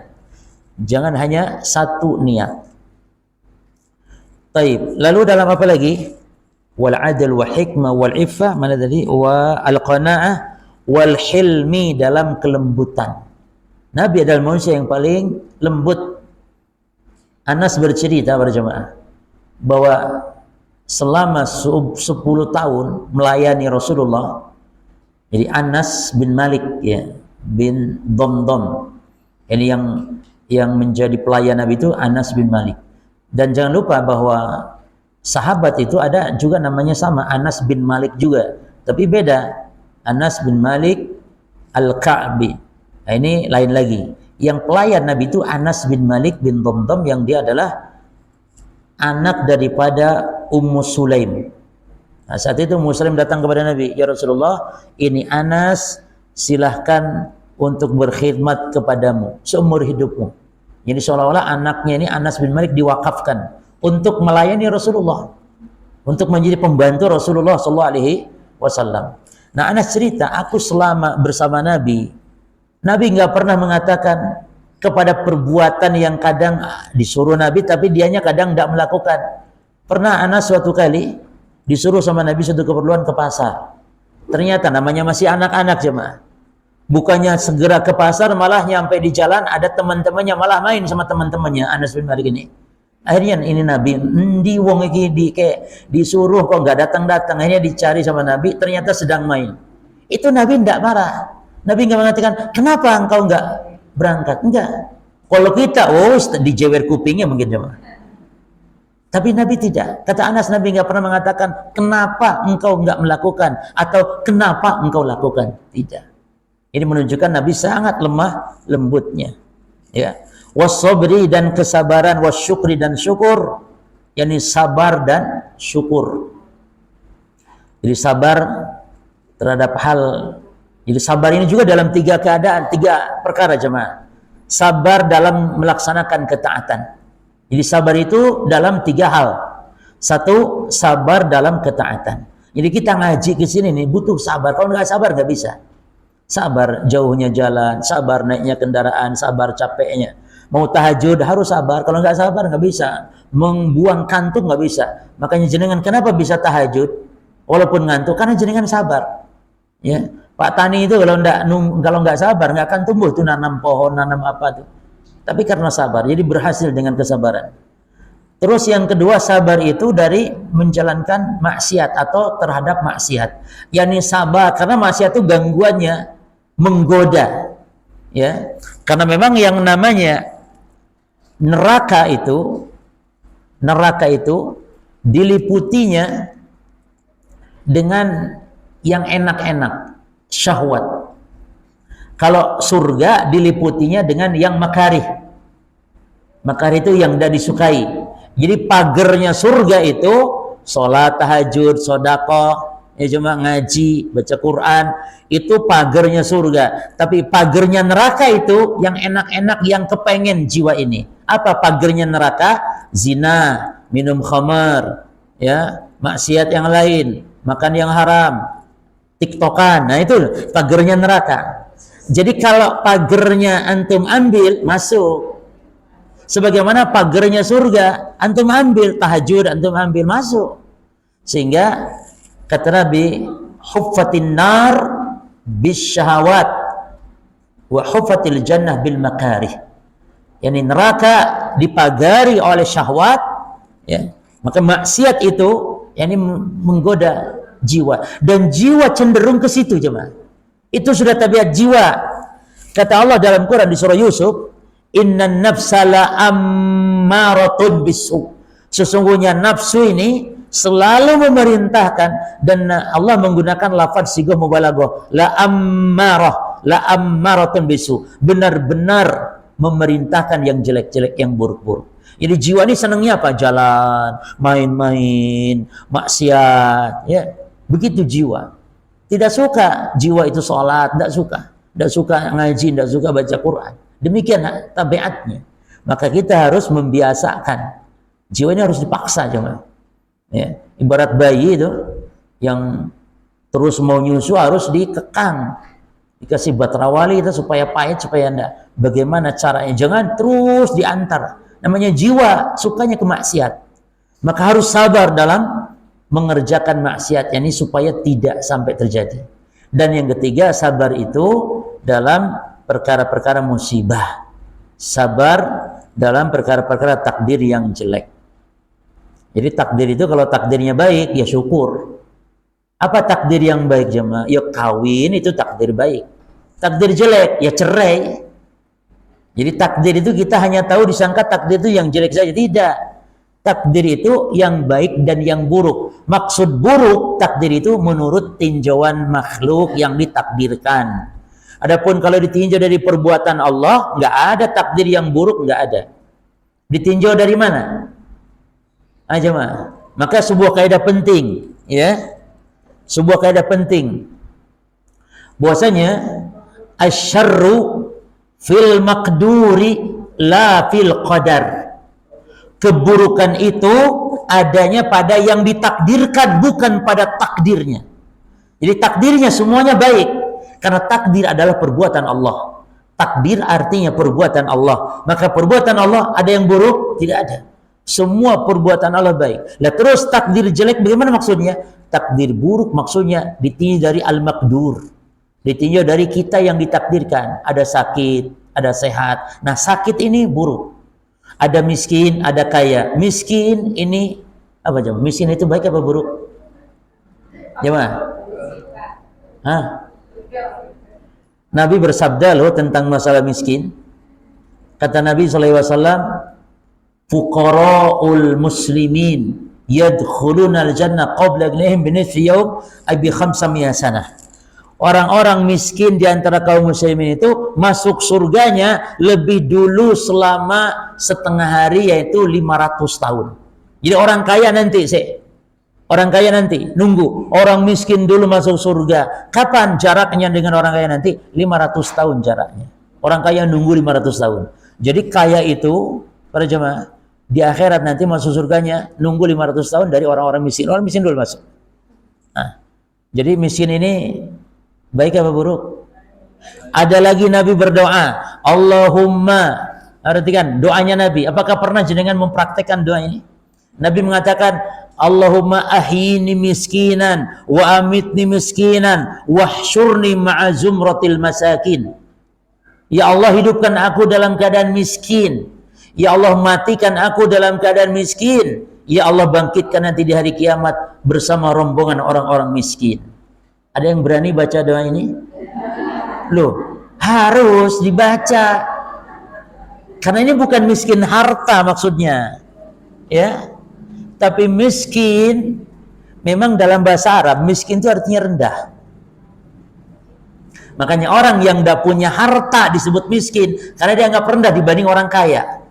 S1: Jangan hanya satu niat. Taib. Lalu dalam apa lagi? Wal adl wa hikmah wal iffah, mana tadi? Wa al qanaah wal hilmi, dalam kelembutan. Nabi adalah manusia yang paling lembut. Anas bercerita pada jemaah bahwa selama 10 tahun melayani Rasulullah. Jadi Anas bin Malik ya, bin Dhamdham. Ini yang menjadi pelayan Nabi itu Anas bin Malik. Dan jangan lupa bahwa sahabat itu ada juga namanya sama, Anas bin Malik juga, tapi beda. Anas bin Malik Al-Ka'bi. Nah, ini lain lagi. Yang pelayan Nabi itu Anas bin Malik bin Dhamdham, yang dia adalah anak daripada Ummu Sulaim. Nah, saat itu Ummu Sulaim datang kepada Nabi, ya Rasulullah, ini Anas, silahkan untuk berkhidmat kepadamu seumur hidupmu. Jadi seolah-olah anaknya ini Anas bin Malik diwakafkan untuk melayani Rasulullah, untuk menjadi pembantu Rasulullah SAW. Nah, Anas cerita, aku selama bersama Nabi nggak pernah mengatakan kepada perbuatan yang kadang disuruh Nabi tapi dianya kadang tidak melakukan. Pernah Anas suatu kali disuruh sama Nabi suatu keperluan ke pasar. Ternyata namanya masih anak-anak jemaah. Bukannya segera ke pasar, malah nyampe di jalan ada teman-temannya malah main sama teman-temannya Anas bin Malik ini. Akhirnya ini Nabi, di wong iki kayak disuruh kok nggak datang-datang. Akhirnya dicari sama Nabi, ternyata sedang main. Itu Nabi tidak marah. Nabi nggak mengatakan, kenapa engkau nggak berangkat? Enggak. Kalau kita, dijewer kupingnya mungkin jemaah. Tapi Nabi tidak. Kata Anas, Nabi nggak pernah mengatakan, kenapa engkau nggak melakukan? Atau kenapa engkau lakukan? Tidak. Ini menunjukkan Nabi sangat lemah lembutnya. Ya. Wassobri, dan kesabaran, wasyukri, dan syukur. Yani sabar dan syukur. Jadi sabar terhadap hal. Jadi sabar ini juga dalam 3 keadaan, 3 perkara jemaah. Sabar dalam melaksanakan ketaatan. Jadi sabar itu dalam 3 hal. 1, sabar dalam ketaatan. Jadi kita ngaji ke sini nih butuh sabar. Kalau nggak sabar nggak bisa. Sabar jauhnya jalan, sabar naiknya kendaraan, sabar capeknya. Mau tahajud harus sabar. Kalau nggak sabar nggak bisa. Membuang kantuk nggak bisa. Makanya jenengan kenapa bisa tahajud walaupun ngantuk? Karena jenengan sabar. Ya. Pak Tani itu kalau nggak sabar nggak akan tumbuh tuh, nanam pohon, nanam apa tuh. Tapi karena sabar, jadi berhasil dengan kesabaran. Terus yang kedua, sabar itu dari menjalankan maksiat atau terhadap maksiat. Yani sabar karena maksiat itu gangguannya menggoda, ya. Karena memang yang namanya neraka itu neraka itu diliputinya dengan yang enak-enak, syahwat. Kalau surga diliputinya dengan yang makarih. Makarih itu yang tidak disukai. Jadi pagernya surga itu sholat, tahajud, sedekah, ya cuma ngaji, baca Quran, itu pagernya surga. Tapi pagernya neraka itu yang enak-enak, yang kepengen jiwa ini. Apa pagernya neraka? Zina, minum khamar, ya, maksiat yang lain, makan yang haram, tiktokan. Nah itu pagernya neraka. Jadi kalau pagernya antum ambil, masuk. Sebagaimana pagernya surga, antum ambil, tahajud antum ambil, masuk. Sehingga kata Nabi, huffatin nar bisyahawat wa huffatil jannah bil makarih. Yani neraka dipagari oleh syahwat, ya. Maka maksiat itu yani menggoda jiwa, dan jiwa cenderung ke situ, jemaah. Itu sudah tabiat jiwa. Kata Allah dalam Quran di surah Yusuf, innan nafsa la ammaratun bisu. Sesungguhnya nafsu ini selalu memerintahkan, dan Allah menggunakan lafaz sigah mubalaghah, la ammaratun bisu, benar-benar memerintahkan yang jelek-jelek, yang buruk-buruk. Jadi jiwa ini senangnya apa? Jalan, main-main, maksiat, ya. Begitu jiwa. Tidak suka jiwa itu sholat, tidak suka ngaji, tidak suka baca Quran. Demikian tabiatnya. Maka kita harus membiasakan. Jiwa ini harus dipaksa, jemaah. Ya, ibarat bayi itu yang terus mau nyusu harus dikekang, dikasih batrawali itu supaya pahit, supaya enggak. Bagaimana caranya? Jangan terus diantar. Namanya jiwa sukanya ke maksiat. Maka harus sabar dalam mengerjakan maksiat ini supaya tidak sampai terjadi. Dan yang ketiga, sabar itu dalam perkara-perkara musibah. Sabar dalam perkara-perkara takdir yang jelek. Jadi takdir itu kalau takdirnya baik, ya syukur. Apa takdir yang baik, jemaah? Ya kawin, itu takdir baik. Takdir jelek, ya cerai. Jadi takdir itu kita hanya tahu disangka takdir itu yang jelek saja. Tidak. Takdir itu yang baik dan yang buruk. Maksud buruk, takdir itu menurut tinjauan makhluk yang ditakdirkan. Adapun kalau ditinjau dari perbuatan Allah, nggak ada takdir yang buruk, nggak ada. Ditinjau dari mana? Jemaah. Maka sebuah kaidah penting, ya. Sebuah kaidah penting. Bahwasanya asyarru fil maqduri la fil qadar. Keburukan itu adanya pada yang ditakdirkan, bukan pada takdirnya. Jadi takdirnya semuanya baik, karena takdir adalah perbuatan Allah. Takdir artinya perbuatan Allah. Maka perbuatan Allah ada yang buruk? Tidak ada. Semua perbuatan Allah baik. Lah terus takdir jelek bagaimana maksudnya? Takdir buruk maksudnya ditinjau dari al-maqdur. Ditinjau dari kita yang ditakdirkan. Ada sakit, ada sehat. Nah sakit ini buruk. Ada miskin, ada kaya. Miskin ini apa jemaah? Miskin itu baik apa buruk? Jemaah? Nabi bersabda loh tentang masalah miskin. Kata Nabi SAW, fuqara'ul muslimin yadkhuluna al-jannah qabla ghnihim bi nisfi yawm ay bi 500 sanah. Orang-orang miskin di antara kaum muslimin itu masuk surganya lebih dulu selama setengah hari, yaitu 500 tahun. Jadi orang kaya nanti nunggu orang miskin dulu masuk surga. Kapan jaraknya dengan orang kaya nanti? 500 tahun jaraknya. Orang kaya nunggu 500 tahun. Jadi kaya itu, para jemaah, di akhirat nanti masuk surganya nunggu 500 tahun dari orang-orang miskin. Orang miskin dulu masuk. Nah, jadi miskin ini baik apa buruk? Ada lagi Nabi berdoa, Allahumma, perhatikan doanya Nabi. Apakah pernah jenengan mempraktekkan doa ini? Nabi mengatakan, Allahumma ahyini miskinan wa amitni miskinan wahsyurni ma'a zumratil masakin. Ya Allah, hidupkan aku dalam keadaan miskin. Ya Allah, matikan aku dalam keadaan miskin. Ya Allah, bangkitkan nanti di hari kiamat bersama rombongan orang-orang miskin. Ada yang berani baca doa ini? Loh, harus dibaca. Karena ini bukan miskin harta maksudnya. Ya. Tapi miskin, memang dalam bahasa Arab, miskin itu artinya rendah. Makanya orang yang tidak punya harta disebut miskin, karena dia anggap rendah dibanding orang kaya.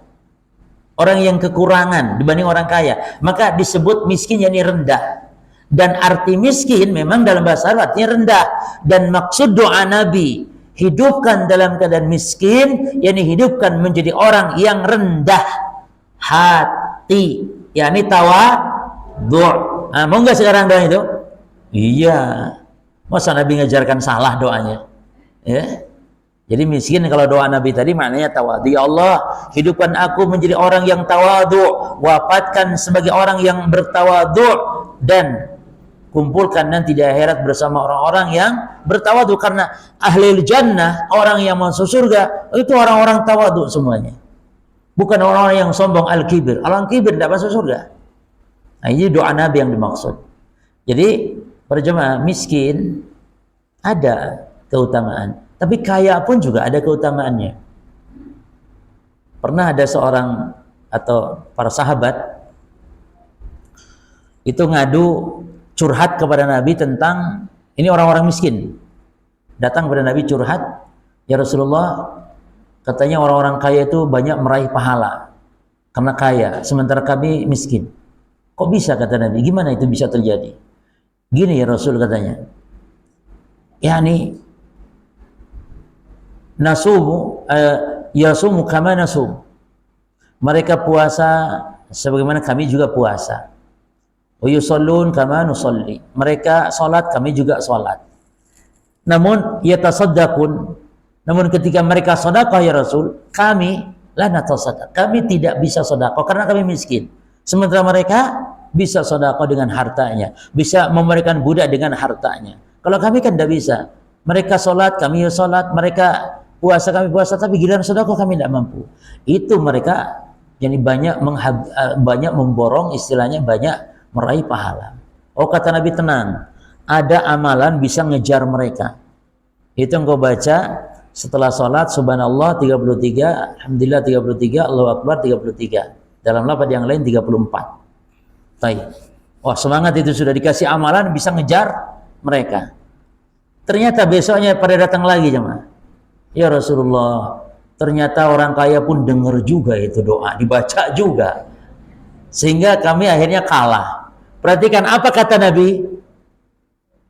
S1: Orang yang kekurangan dibanding orang kaya, maka disebut miskin, yakni rendah. Dan arti miskin memang dalam bahasa Arab artinya rendah. Dan maksud doa Nabi, hidupkan dalam keadaan miskin, yakni hidupkan menjadi orang yang rendah hati, yakni tawadhu'. Nah, mau nggak sekarang doa itu? Iya. Masa Nabi ngajarkan salah doanya? Ya. Jadi miskin kalau doa Nabi tadi maknanya tawadhu. Ya Allah, hidupkan aku menjadi orang yang tawadhu, wafatkan sebagai orang yang bertawadhu, dan kumpulkan nanti di akhirat bersama orang-orang yang bertawadhu. Karena ahli jannah, orang yang masuk surga, itu orang-orang tawadhu semuanya. Bukan orang-orang yang sombong al-kibir. Orang kibir tidak masuk surga. Nah, ini doa Nabi yang dimaksud. Jadi, para jemaah, miskin ada keutamaan. Tapi kaya pun juga ada keutamaannya. Pernah ada seorang atau para sahabat itu ngadu curhat kepada Nabi tentang ini orang-orang miskin. Datang kepada Nabi curhat, ya Rasulullah, katanya orang-orang kaya itu banyak meraih pahala karena kaya, sementara kami miskin. Kok bisa, kata Nabi? Gimana itu bisa terjadi? Gini ya Rasul, katanya. Yani nasumu yasumu kama nasum. Mereka puasa sebagaimana kami juga puasa. Wa yusallun kama nusalli. Mereka salat, kami juga salat. Namun yatasaddaqun, namun ketika mereka sedekah ya Rasul, kami la natasaddaq. Kami tidak bisa sedekah karena kami miskin. Sementara mereka bisa sedekah dengan hartanya, bisa memberikan budak dengan hartanya. Kalau kami kan tidak bisa. Mereka salat, kami salat, mereka puasa, kami puasa, tapi giliran sedekah kami tidak mampu. Itu mereka jadi banyak memborong, istilahnya banyak meraih pahala. Oh, kata Nabi, tenang, ada amalan bisa ngejar mereka. Itu engkau baca setelah sholat subhanallah 33, alhamdulillah 33, Allahu akbar 33. Dalam lafaz yang lain 34. Baik. Wah, semangat itu, sudah dikasih amalan bisa ngejar mereka. Ternyata besoknya pada datang lagi jemaah. Ya Rasulullah, ternyata orang kaya pun dengar juga itu doa, dibaca juga. Sehingga kami akhirnya kalah. Perhatikan apa kata Nabi.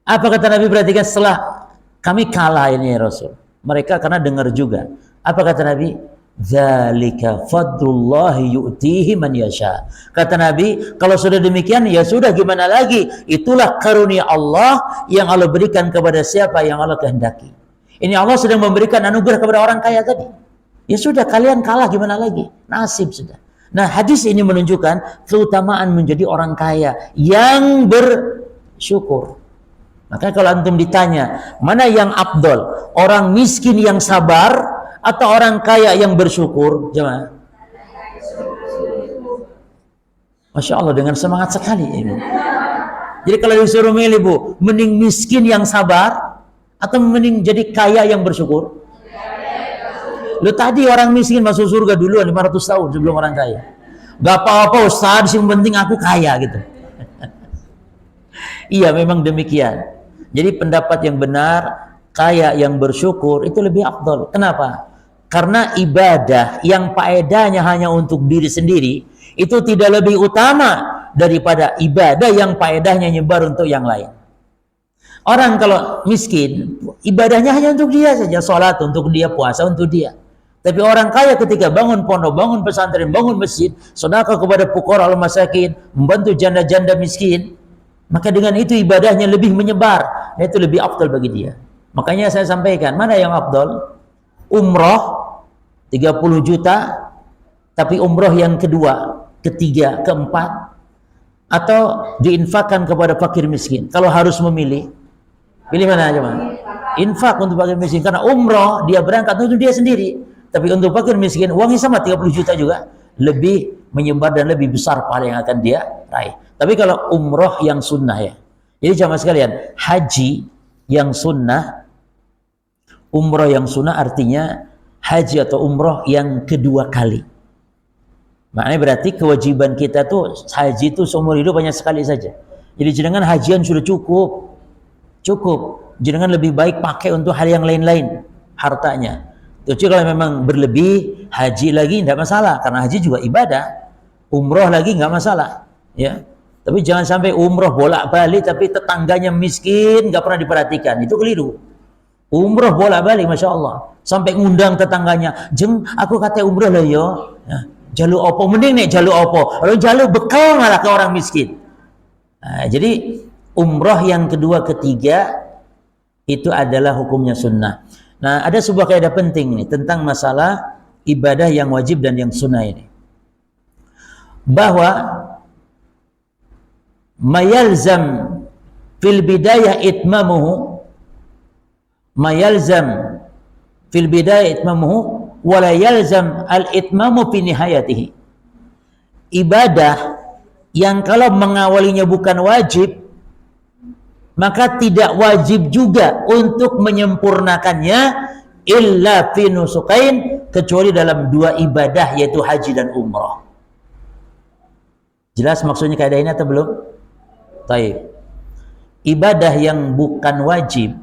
S1: Apa kata Nabi, perhatikan setelah kami kalah ini ya Rasul. Mereka karena dengar juga. Apa kata Nabi? Dzalika fadlullahi yu'tihi man yasha. Kata Nabi, kalau sudah demikian ya sudah, gimana lagi? Itulah karunia Allah yang Allah berikan kepada siapa yang Allah kehendaki. Ini Allah sedang memberikan anugerah kepada orang kaya tadi. Ya sudah, kalian kalah, gimana lagi? Nasib sudah. Nah, hadis ini menunjukkan keutamaan menjadi orang kaya yang bersyukur. Maka kalau antum ditanya, mana yang afdol? Orang miskin yang sabar atau orang kaya yang bersyukur? Jemaah. Masya Allah, dengan semangat sekali ini. Jadi kalau disuruh milih, Bu, mending miskin yang sabar atau mending jadi kaya yang bersyukur? Lu tadi orang miskin masuk surga duluan 500 tahun sebelum orang kaya. Gak apa-apa Ustaz, yang penting aku kaya gitu. Iya, memang demikian. Jadi pendapat yang benar, kaya yang bersyukur itu lebih afdal. Kenapa? Karena ibadah yang faedahnya hanya untuk diri sendiri itu tidak lebih utama daripada ibadah yang faedahnya nyebar untuk yang lain. Orang kalau miskin, ibadahnya hanya untuk dia saja, sholat untuk dia, puasa untuk dia. Tapi orang kaya ketika bangun pondok, bangun pesantren, bangun masjid, sedekah kepada fuqara al masakin, membantu janda-janda miskin, maka dengan itu ibadahnya lebih menyebar, dan itu lebih afdal bagi dia. Makanya saya sampaikan, mana yang afdal? Umroh 30 juta, tapi umroh yang kedua, ketiga, keempat, atau diinfakkan kepada fakir miskin. Kalau harus memilih, pilih mana aja, Mas? Infak untuk fakir miskin, karena umroh dia berangkat untuk dia sendiri. Tapi untuk fakir miskin, uangnya sama 30 juta juga, lebih menyebar dan lebih besar pahala yang akan dia raih. Tapi kalau umroh yang sunnah ya. Jadi jamaah sekalian, haji yang sunnah, umroh yang sunnah artinya haji atau umroh yang kedua kali. Maknanya berarti kewajiban kita tuh haji itu seumur hidup hanya sekali saja. Jadi jenengan hajian sudah cukup. Cukup. Jenengan lebih baik pakai untuk hal yang lain-lain hartanya. Kecuali kalau memang berlebih, haji lagi tidak masalah karena haji juga ibadah. Umroh lagi nggak masalah, ya. Tapi jangan sampai umroh bolak-balik tapi tetangganya miskin nggak pernah diperhatikan, itu keliru. Umroh bolak-balik, masya Allah, sampai ngundang tetangganya, jeng aku kata umroh lah yo. Ya. Jalur opo mending nih jalur opo, kalau jalur bekal malah ke orang miskin. Nah, jadi umroh yang kedua ketiga itu adalah hukumnya sunnah. Nah, ada sebuah kaidah penting nih tentang masalah ibadah yang wajib dan yang sunnah ini, bahwa mayalzam fil bidayah itmamuhu, mayalzam fil bidayah itmamuhu wala yalzam al-itmamu fi nihayatihi. Ibadah yang kalau mengawalinya bukan wajib, maka tidak wajib juga untuk menyempurnakannya illa fi nusukain, kecuali dalam dua ibadah yaitu haji dan umrah. Jelas maksudnya kaidah ini atau belum? Taib. Ibadah yang bukan wajib,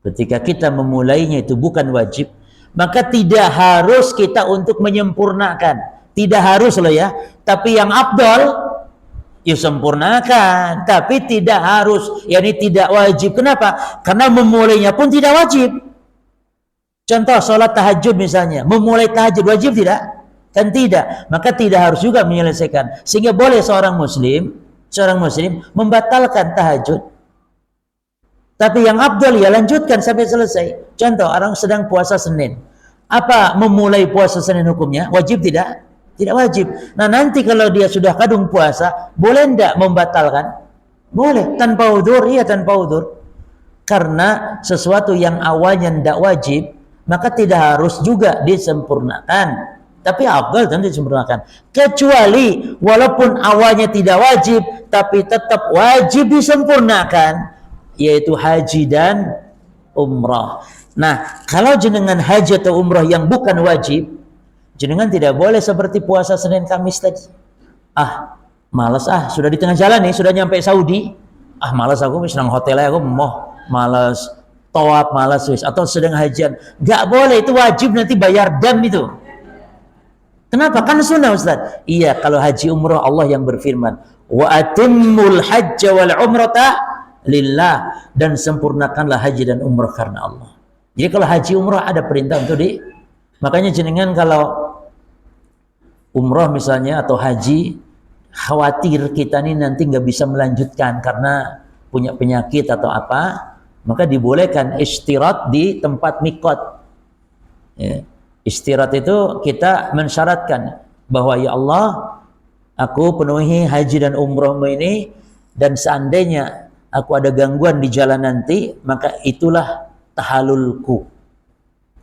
S1: ketika kita memulainya itu bukan wajib, maka tidak harus kita untuk menyempurnakan. Tidak harus loh ya. Tapi yang afdal, ya sempurnakan. Tapi tidak harus. Yani tidak wajib. Kenapa? Karena memulainya pun tidak wajib. Contoh sholat tahajud misalnya. Memulai tahajud wajib tidak? Kan tidak. Maka tidak harus juga menyelesaikan. Sehingga boleh seorang muslim membatalkan tahajud. Tapi yang afdal ya lanjutkan sampai selesai. Contoh, orang sedang puasa Senin. Apa memulai puasa Senin hukumnya? Wajib tidak? Tidak wajib. Nah, nanti kalau dia sudah kadung puasa, boleh tidak membatalkan? Boleh. Tanpa udzur? Iya, tanpa udzur. Karena sesuatu yang awalnya tidak wajib, maka tidak harus juga disempurnakan. Tapi afdal tentu disempurnakan. Kecuali walaupun awalnya tidak wajib, tapi tetap wajib disempurnakan, yaitu haji dan umrah. Nah, kalau jenengan haji atau umrah yang bukan wajib, jenengan tidak boleh seperti puasa Senin Kamis tadi. Malas sudah di tengah jalan nih, sudah nyampe Saudi. Malas aku senang hotel aja, aku mau malas tawaf, malas wis, atau sedang hajian. Gak boleh, itu wajib, nanti bayar dam itu. Kenapa? Kan sunnah Ustaz. Iya, kalau haji umrah Allah yang berfirman, wa atimmul hajja wal umrata lillah, dan sempurnakanlah haji dan umrah karena Allah. Jadi kalau haji umrah ada perintah untuk makanya jenengan kalau umrah misalnya atau haji, khawatir kita nih nanti nggak bisa melanjutkan karena punya penyakit atau apa, maka dibolehkan istirat di tempat mikot. Ya. Istirat itu kita mensyaratkan bahwa ya Allah, aku penuhi haji dan umrahmu ini, dan seandainya aku ada gangguan di jalan nanti, maka itulah tahalulku.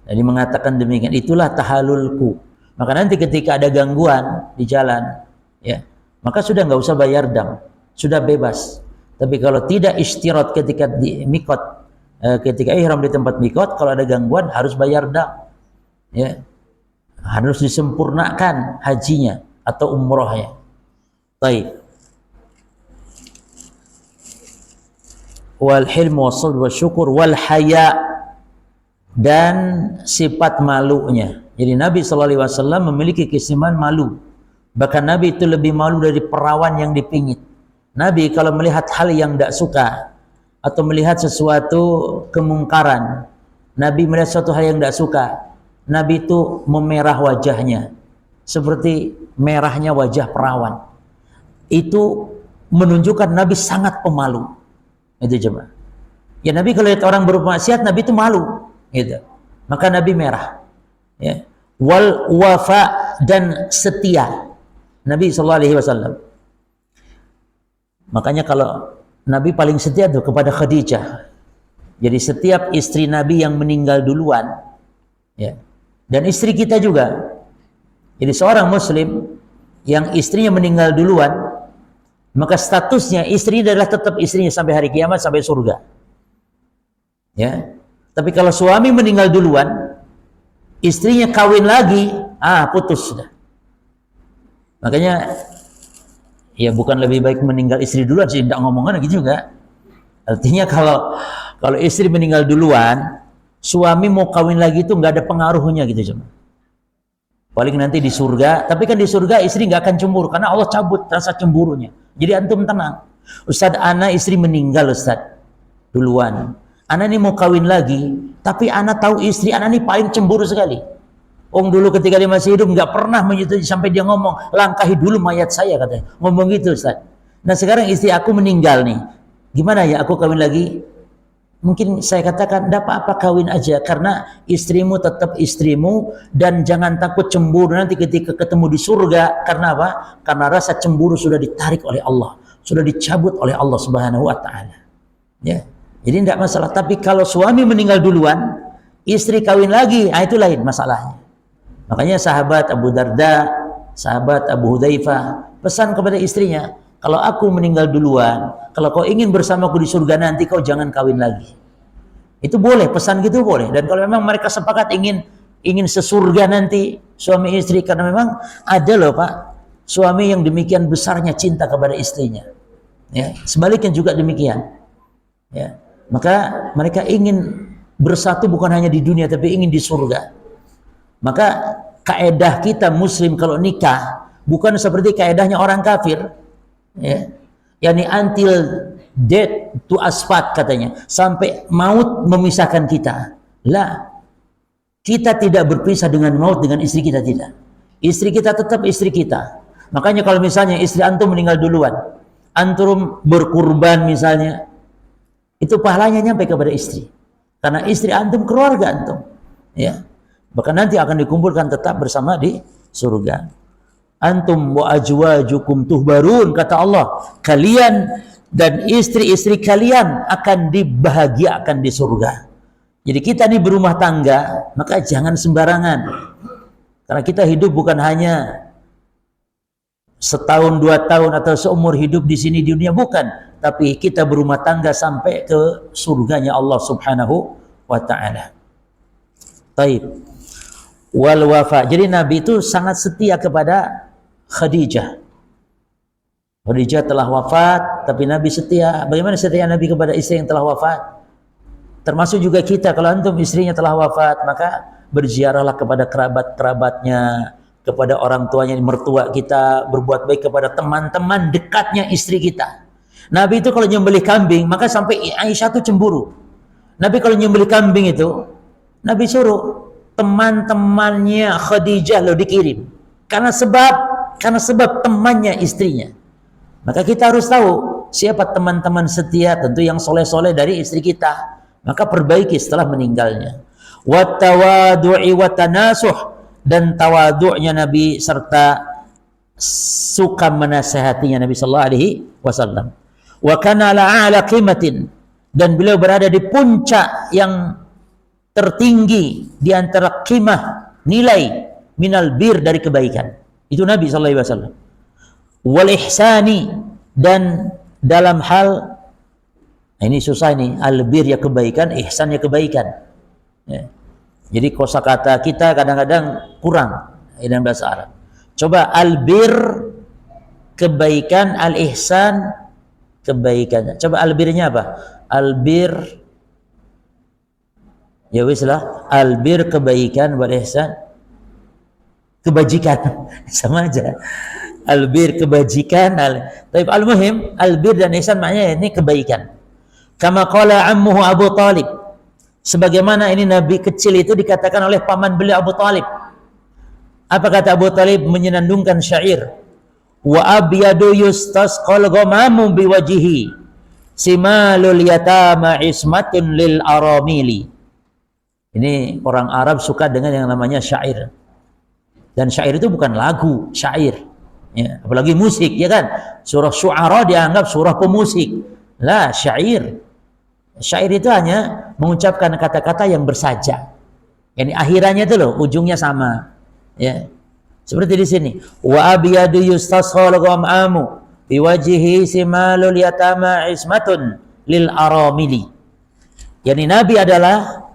S1: Jadi mengatakan demikian, itulah tahalulku. Maka nanti ketika ada gangguan di jalan, ya, maka sudah nggak usah bayar dam, sudah bebas. Tapi kalau tidak istirat ketika di mikot, ketika ihram di tempat mikot, kalau ada gangguan harus bayar dam, ya, harus disempurnakan hajinya atau umrohnya. Baik. Wal hilmu was sabr wasyukur wal haya, dan sifat malunya. Jadi Nabi SAW memiliki keistimewaan malu. Bahkan Nabi itu lebih malu dari perawan yang dipingit. Nabi kalau melihat hal yang tidak suka atau melihat sesuatu kemungkaran, Nabi melihat sesuatu hal yang tidak suka, Nabi itu memerah wajahnya seperti merahnya wajah perawan. Itu menunjukkan Nabi sangat pemalu. Itu jemaah. Ya, Nabi kalau lihat orang bermaksiat, Nabi itu malu, gitu. Maka Nabi merah. Ya. Wal wafa, dan setia. Nabi SAW. Makanya kalau Nabi paling setia itu kepada Khadijah. Jadi setiap istri Nabi yang meninggal duluan, ya, dan istri kita juga. Jadi seorang Muslim yang istrinya meninggal duluan, maka statusnya istri adalah tetap istrinya sampai hari kiamat, sampai surga. Ya. Tapi kalau suami meninggal duluan, istrinya kawin lagi, putus sudah. Makanya ya bukan lebih baik meninggal istri duluan sih, tidak ngomongan gitu juga. Artinya kalau istri meninggal duluan, suami mau kawin lagi itu nggak ada pengaruhnya gitu cuma. Paling nanti di surga, tapi kan di surga istri nggak akan cemburu karena Allah cabut rasa cemburunya. Jadi antum tenang. Ustadz, ana istri meninggal Ustadz duluan. Ana ini mau kawin lagi, tapi ana tahu istri ana ini paling cemburu sekali. Dulu ketika dia masih hidup nggak pernah menyetujui sampai dia ngomong, langkahi dulu mayat saya katanya. Ngomong gitu Ustaz. Nah sekarang istri aku meninggal nih. Gimana ya aku kawin lagi? Mungkin saya katakan enggak apa-apa kawin aja karena istrimu tetap istrimu dan jangan takut cemburu nanti ketika ketemu di surga. Karena apa? Karena rasa cemburu sudah ditarik oleh Allah, sudah dicabut oleh Allah Subhanahu wa taala. Ya. Jadi enggak masalah, tapi kalau suami meninggal duluan, istri kawin lagi, itu lain masalahnya. Makanya sahabat Abu Darda, sahabat Abu Hudzaifah pesan kepada istrinya, kalau aku meninggal duluan, kalau kau ingin bersamaku di surga nanti, kau jangan kawin lagi. Itu boleh, pesan gitu boleh. Dan kalau memang mereka sepakat ingin sesurga nanti suami istri, karena memang ada loh Pak, suami yang demikian besarnya cinta kepada istrinya. Ya, sebaliknya juga demikian. Ya, maka mereka ingin bersatu bukan hanya di dunia tapi ingin di surga. Maka kaedah kita muslim kalau nikah bukan seperti kaedahnya orang kafir, ya, yakni until death to us part katanya, sampai maut memisahkan kita. Lah, kita tidak berpisah dengan maut dengan istri kita, tidak. Istri kita tetap istri kita. Makanya kalau misalnya istri antum meninggal duluan, antum berkurban misalnya, itu pahalanya nyampe kepada istri. Karena istri antum keluarga antum. Ya. Bahkan nanti akan dikumpulkan tetap bersama di surga. Antum wa ajwajukum tuhbarun, kata Allah. Kalian dan istri-istri kalian akan dibahagiakan di surga. Jadi kita ini berumah tangga, maka jangan sembarangan. Karena kita hidup bukan hanya setahun, 2 tahun atau seumur hidup di sini di dunia, bukan. Tapi kita berumah tangga sampai ke surganya Allah Subhanahu wa ta'ala. Taib. Wal wafa. Jadi Nabi itu sangat setia kepada Khadijah. Khadijah telah wafat, tapi Nabi setia. Bagaimana setia Nabi kepada istri yang telah wafat? Termasuk juga kita, kalau antum istrinya telah wafat, maka berziarahlah kepada kerabat-kerabatnya, kepada orang tuanya, mertua kita, berbuat baik kepada teman-teman dekatnya istri kita. Nabi itu kalau nyembelih kambing, maka sampai Aisyah itu cemburu. Nabi kalau nyembelih kambing itu, Nabi suruh teman-temannya Khadijah lo dikirim. Karena sebab temannya istrinya. Maka kita harus tahu siapa teman-teman setia, tentu yang soleh-soleh dari istri kita. Maka perbaiki setelah meninggalnya. Wattawadu'i watanasuh, dan tawadu'nya Nabi serta suka menasihatinya Nabi sallallahu alaihi wasallam. Wa kana ala qimatin, dan beliau berada di puncak yang tertinggi di antara qimah, nilai minal bir, dari kebaikan. Itu Nabi sallallahu alaihi wasallam. Wal ihsani, dan dalam hal, ini susah ini, albir ya kebaikan, ihsan ya kebaikan. Ya. Jadi kosakata kita kadang-kadang kurang dalam bahasa Arab. Coba albir kebaikan, al-ihsan kebaikan. Coba albirnya apa? Albir, ya wis lah, albir kebaikan, wal ihsan kebajikan. Sama aja. Albir kebajikan, tapi al-muhim albir dan ihsan maknanya ini kebaikan. Kama qala ammuhu Abu Talib, sebagaimana ini Nabi kecil itu dikatakan oleh paman beliau Abu Talib. Apa kata Abu Talib? Menyenandungkan syair. Wa abyadu yustasqal ghamamu biwajhihi, simalul yatama ismatun lil aramili. Ini orang Arab suka dengan yang namanya syair. Dan syair itu bukan lagu, syair. Ya, apalagi musik, ya kan? Surah Syu'ara dianggap surah pemusik. Lah, syair. Syair itu hanya mengucapkan kata-kata yang bersaja. Yani akhirannya itu loh, ujungnya sama. Ya. Seperti di sini. Wa abyadu yustasqal gham'amu biwajhihi simalul yatama ismatun lil aramili. Yani Nabi adalah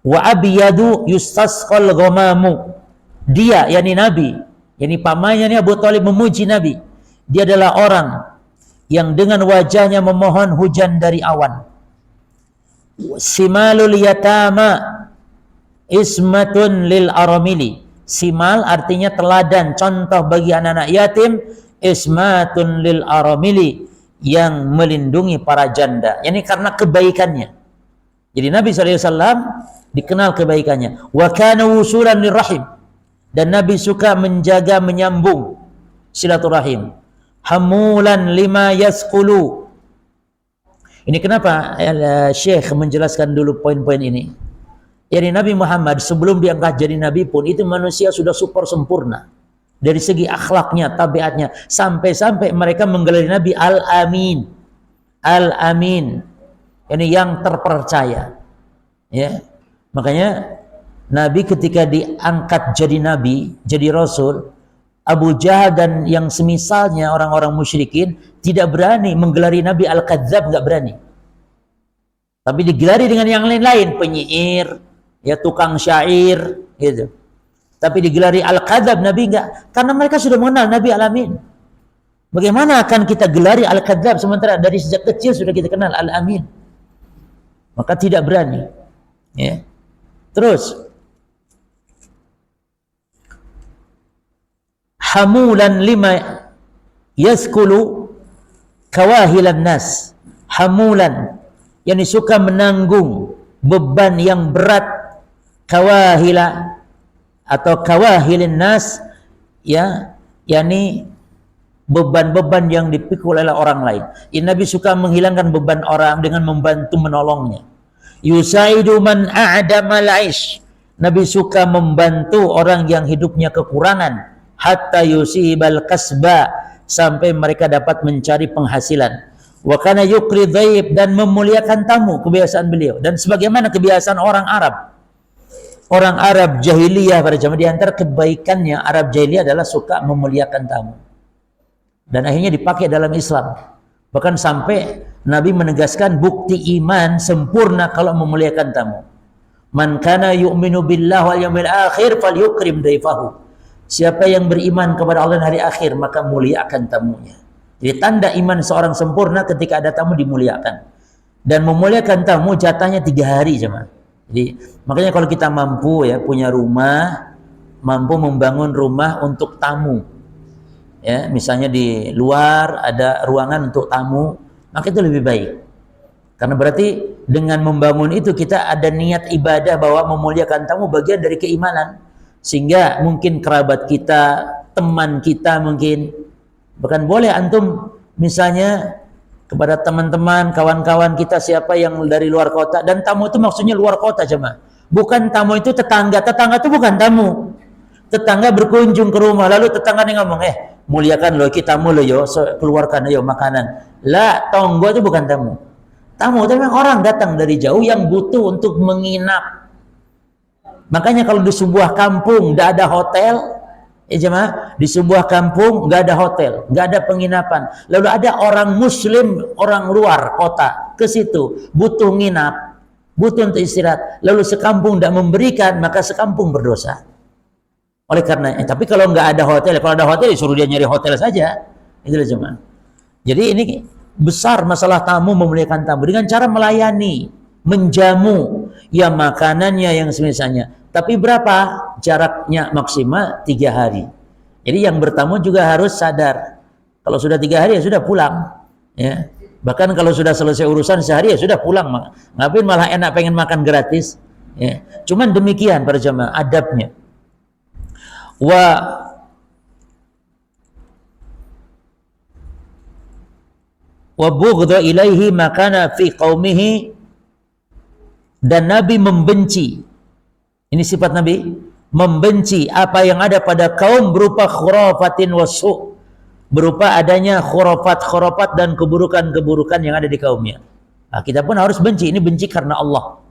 S1: wa abyadu yustasqal gham'amu. Dia, yani Nabi, Ini pamannya ini Abu Thalib memuji Nabi. Dia adalah orang yang dengan wajahnya memohon hujan dari awan. Simalul yatama ismatun lil aramili. Simal artinya teladan, contoh bagi anak-anak yatim. Ismatun lil aramili, yang melindungi para janda. Ini karena kebaikannya. Jadi Nabi SAW dikenal kebaikannya. Wa kana wusulan lirrahim, dan Nabi suka menjaga menyambung silaturahim. Hamulan lima yasqulu. Ini kenapa Syekh menjelaskan dulu poin-poin ini. Jadi Nabi Muhammad sebelum diangkat jadi Nabi pun itu manusia sudah super sempurna. Dari segi akhlaknya, tabiatnya, sampai-sampai mereka menggelari Nabi Al-Amin. Al-Amin. Ini yang terpercaya. Ya. Makanya Nabi ketika diangkat jadi Nabi, jadi Rasul, Abu Jahal dan yang semisalnya orang-orang musyrikin tidak berani menggelari Nabi Al-Kadzab, nggak berani. Tapi digelari dengan yang lain-lain, penyair, ya tukang syair, gitu. Tapi digelari Al-Kadzab, Nabi enggak. Karena mereka sudah mengenal Nabi Al-Amin. Bagaimana akan kita gelari Al-Kadzab sementara dari sejak kecil sudah kita kenal Al-Amin? Maka tidak berani. Ya. Terus hamulan lima yaskulu kawahilan nas. Hamulan, yang suka menanggung beban yang berat, kawahila atau kawahilin nas, ya, yakni beban-beban yang dipikul oleh orang lain. Nabi suka menghilangkan beban orang dengan membantu menolongnya. Yusaidu man a'damal aish. Nabi suka membantu orang yang hidupnya kekurangan, hatta yusibal kasba, sampai mereka dapat mencari penghasilan. Wa kana yukri dhaib, dan memuliakan tamu, kebiasaan beliau. Dan sebagaimana kebiasaan orang Arab. Orang Arab jahiliyah pada zaman, di antara kebaikannya Arab jahiliyah adalah suka memuliakan tamu. Dan akhirnya dipakai dalam Islam. Bahkan sampai Nabi menegaskan bukti iman sempurna kalau memuliakan tamu. Man kana yu'minu billahi wal yawmil akhir falyukrim daifahu. Siapa yang beriman kepada Allah dan hari akhir, maka muliakan tamunya. Jadi tanda iman seorang sempurna ketika ada tamu dimuliakan. Dan memuliakan tamu jatahnya 3 hari jemaah. Jadi makanya kalau kita mampu ya punya rumah, mampu membangun rumah untuk tamu, ya misalnya di luar ada ruangan untuk tamu, maka itu lebih baik. Karena berarti dengan membangun itu kita ada niat ibadah bahwa memuliakan tamu bagian dari keimanan, sehingga mungkin kerabat kita, teman kita mungkin, bahkan boleh antum misalnya kepada teman-teman, kawan-kawan kita siapa yang dari luar kota, dan tamu itu maksudnya luar kota jemaah. Bukan tamu itu tetangga, tetangga itu bukan tamu. Tetangga berkunjung ke rumah, lalu tetangga ini ngomong, muliakan lo, kita tamu lo yo, keluarkan yo makanan. Lah, tonggo itu bukan tamu. Tamu itu memang orang datang dari jauh yang butuh untuk menginap. Makanya kalau di sebuah kampung tidak ada hotel, jemaah, di sebuah kampung nggak ada hotel, nggak ada penginapan, lalu ada orang muslim, orang luar kota ke situ butuh nginap, butuh untuk istirahat, lalu sekampung tidak memberikan, maka sekampung berdosa. Oleh karena tapi kalau nggak ada hotel, kalau ada hotel suruh dia nyari hotel saja, itulah jemaah. Jadi ini besar masalah tamu, memuliakan tamu dengan cara melayani, menjamu, ya makanannya yang semisalnya. Tapi berapa jaraknya? Maksimal 3 hari. Jadi yang bertamu juga harus sadar, kalau sudah 3 hari ya sudah pulang, ya. Bahkan kalau sudah selesai urusan sehari ya sudah pulang. Ngapain malah enak pengen makan gratis, ya. Cuman demikian para jamaah adabnya. Wa bughdha ilaihi makana fi qaumihi, dan Nabi membenci. Ini sifat Nabi, membenci apa yang ada pada kaum berupa khurafatin wasu', berupa adanya khurafat-khurafat dan keburukan-keburukan yang ada di kaumnya. Nah, kita pun harus benci, ini benci karena Allah.